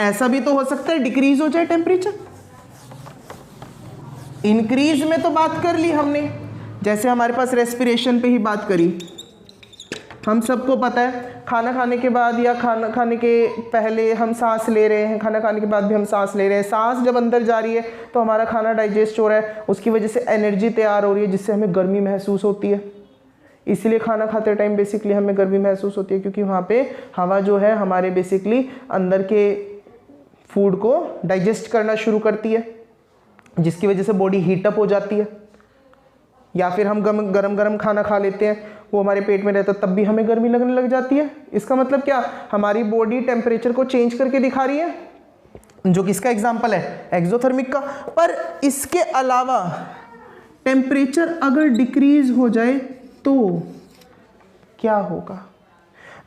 Speaker 1: ऐसा भी तो हो सकता है डिक्रीज हो जाए टेम्परेचर। इंक्रीज में तो बात कर ली हमने, जैसे हमारे पास रेस्पिरेशन पे ही बात करी। हम सबको पता है खाना खाने के बाद या खाना खाने के पहले हम सांस ले रहे हैं, खाना खाने के बाद भी हम सांस ले रहे हैं। सांस जब अंदर जा रही है तो हमारा खाना डाइजेस्ट हो रहा है, उसकी वजह से एनर्जी तैयार हो रही है जिससे हमें गर्मी महसूस होती है। इसलिए खाना खाते टाइम बेसिकली हमें गर्मी महसूस होती है, क्योंकि वहाँ पे हवा जो है हमारे बेसिकली अंदर के फूड को डाइजेस्ट करना शुरू करती है, जिसकी वजह से बॉडी हीटअप हो जाती है। या फिर हम गरम गरम खाना खा लेते हैं, वो हमारे पेट में रहता है, तब भी हमें गर्मी लगने लग जाती है। इसका मतलब क्या, हमारी बॉडी टेम्परेचर को चेंज करके दिखा रही है, जो कि इसका एग्जाम्पल है एक्सोथर्मिक का। पर इसके अलावा टेम्परेचर अगर डिक्रीज हो जाए तो क्या होगा,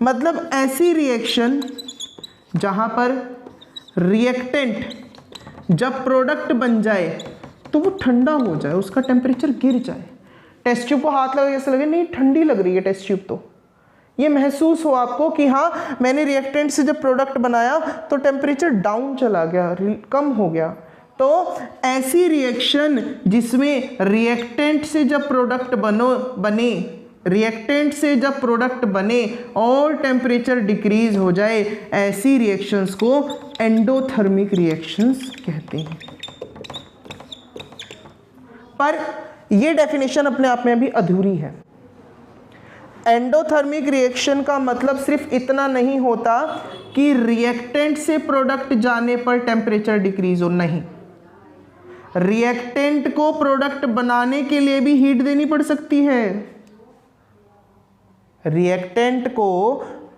Speaker 1: मतलब ऐसी रिएक्शन जहां पर रिएक्टेंट जब प्रोडक्ट बन जाए तो वो ठंडा हो जाए, उसका टेम्परेचर गिर जाए। टेस्ट ट्यूब को हाथ लगा ऐसा लगे नहीं ठंडी लग रही है टेस्ट ट्यूब, तो ये महसूस हो आपको कि हाँ मैंने रिएक्टेंट से जब प्रोडक्ट बनाया तो टेम्परेचर डाउन चला गया, कम हो गया। तो ऐसी रिएक्शन जिसमें रिएक्टेंट से जब प्रोडक्ट बने रिएक्टेंट से जब प्रोडक्ट बने और टेम्परेचर डिक्रीज हो जाए, ऐसी रिएक्शंस को एंडोथर्मिक रिएक्शंस कहते हैं। पर यह डेफिनेशन अपने आप में अभी अधूरी है। एंडोथर्मिक रिएक्शन का मतलब सिर्फ इतना नहीं होता कि रिएक्टेंट से प्रोडक्ट जाने पर टेम्परेचर डिक्रीज हो, नहीं, रिएक्टेंट को प्रोडक्ट बनाने के लिए भी हीट देनी पड़ सकती है। रिएक्टेंट को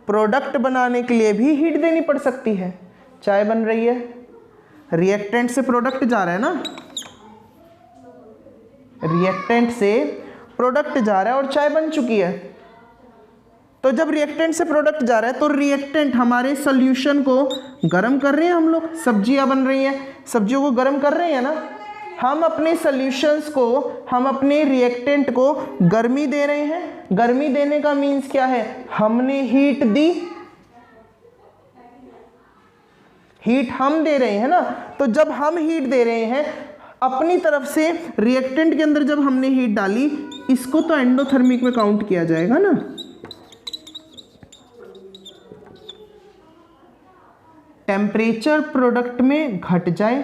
Speaker 1: प्रोडक्ट बनाने के लिए भी हीट देनी पड़ सकती है। चाय बन रही है, रिएक्टेंट से प्रोडक्ट जा रहा है ना, रिएक्टेंट से प्रोडक्ट जा रहा है और चाय बन चुकी है। तो जब रिएक्टेंट से प्रोडक्ट जा रहा है तो रिएक्टेंट हमारे सॉल्यूशन को गर्म कर रहे हैं। हम लोग सब्जियां बन रही हैं, सब्जियों को गर्म कर रहे हैं ना। हम अपने सॉल्यूशंस को, हम अपने रिएक्टेंट को गर्मी दे रहे हैं। गर्मी देने का मीन्स क्या है, हमने हीट दी, हीट हम दे रहे हैं ना। तो जब हम हीट दे रहे हैं अपनी तरफ से रिएक्टेंट के अंदर, जब हमने हीट डाली, इसको तो एंडोथर्मिक में काउंट किया जाएगा ना। टेम्परेचर प्रोडक्ट में घट जाए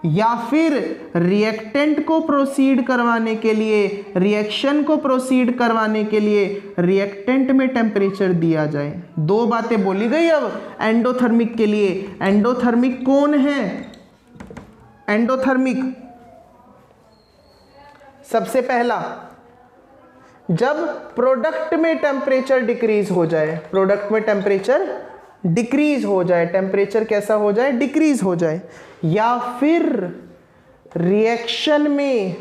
Speaker 1: या फिर रिएक्टेंट को प्रोसीड करवाने के लिए, रिएक्शन को प्रोसीड करवाने के लिए रिएक्टेंट में टेम्परेचर दिया जाए। दो बातें बोली गई अब एंडोथर्मिक के लिए। एंडोथर्मिक कौन है? एंडोथर्मिक सबसे पहला, जब प्रोडक्ट में टेम्परेचर डिक्रीज हो जाए, प्रोडक्ट में टेम्परेचर डिक्रीज हो जाए, टेम्परेचर कैसा हो जाए, डिक्रीज हो जाए, या फिर रिएक्शन में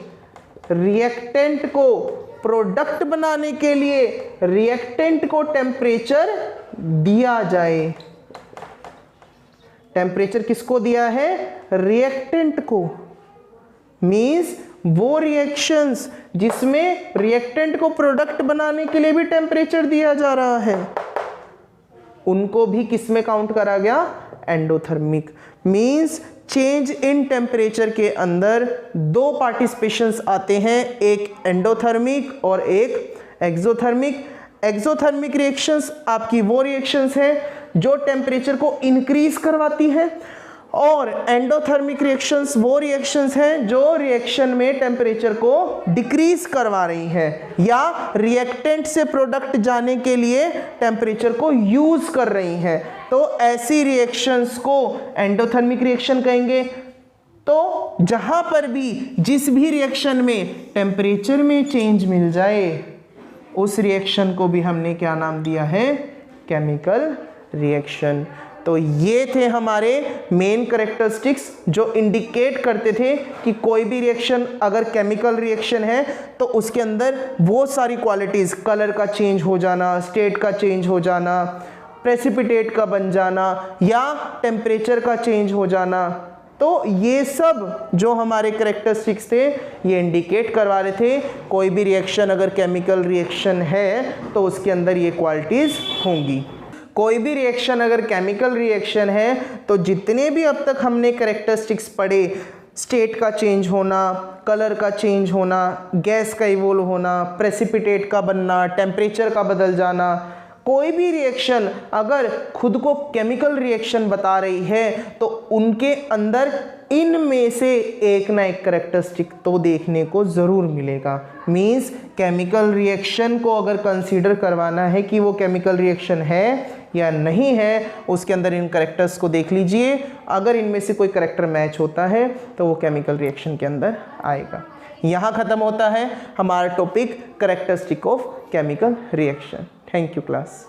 Speaker 1: रिएक्टेंट को प्रोडक्ट बनाने के लिए रिएक्टेंट को टेम्परेचर दिया जाए। टेम्परेचर किसको दिया है? रिएक्टेंट को। मींस वो रिएक्शंस जिसमें रिएक्टेंट को प्रोडक्ट बनाने के लिए भी टेम्परेचर दिया जा रहा है, उनको भी किस में काउंट करा गया? Endothermic. Means change in temperature के अंदर दो पार्टिसिपेशंस आते हैं, एक एंडोथर्मिक और एक एक्सोथर्मिक। एक्सोथर्मिक रिएक्शंस आपकी वो रिएक्शंस हैं जो टेम्परेचर को इंक्रीज करवाती हैं, और एंडोथर्मिक रिएक्शंस वो रिएक्शंस हैं जो रिएक्शन में टेम्परेचर को डिक्रीज करवा रही हैं या रिएक्टेंट से प्रोडक्ट जाने के लिए टेम्परेचर को यूज कर रही हैं। तो ऐसी रिएक्शंस को एंडोथर्मिक रिएक्शन कहेंगे। तो जहां पर भी, जिस भी रिएक्शन में टेम्परेचर में चेंज मिल जाए, उस रिएक्शन को भी हमने क्या नाम दिया है? Chemical reaction. तो ये थे हमारे मेन कैरेक्टरिस्टिक्स जो इंडिकेट करते थे कि कोई भी रिएक्शन अगर केमिकल रिएक्शन है तो उसके अंदर वो सारी क्वालिटीज़, कलर का चेंज हो जाना, स्टेट का चेंज हो जाना, प्रेसिपिटेट का बन जाना या टेम्परेचर का चेंज हो जाना, तो ये सब जो हमारे कैरेक्टरिस्टिक्स थे ये इंडिकेट करवा रहे थे कोई भी रिएक्शन अगर केमिकल रिएक्शन है तो उसके अंदर ये क्वालिटीज़ होंगी। कोई भी रिएक्शन अगर केमिकल रिएक्शन है तो जितने भी अब तक हमने कैरेक्टरिस्टिक्स पढ़े, स्टेट का चेंज होना, कलर का चेंज होना, गैस का इवोल्व होना, प्रेसिपिटेट का बनना, टेम्परेचर का बदल जाना, कोई भी रिएक्शन अगर खुद को केमिकल रिएक्शन बता रही है तो उनके अंदर इनमें से एक ना एक कैरेक्टरिस्टिक तो देखने को ज़रूर मिलेगा। मींस केमिकल रिएक्शन को अगर कंसीडर करवाना है कि वो केमिकल रिएक्शन है या नहीं है, उसके अंदर इन कैरेक्टर्स को देख लीजिए। अगर इनमें से कोई कैरेक्टर मैच होता है तो वो केमिकल रिएक्शन के अंदर आएगा। यहाँ ख़त्म होता है हमारा topic characteristic of chemical reaction. Thank you class.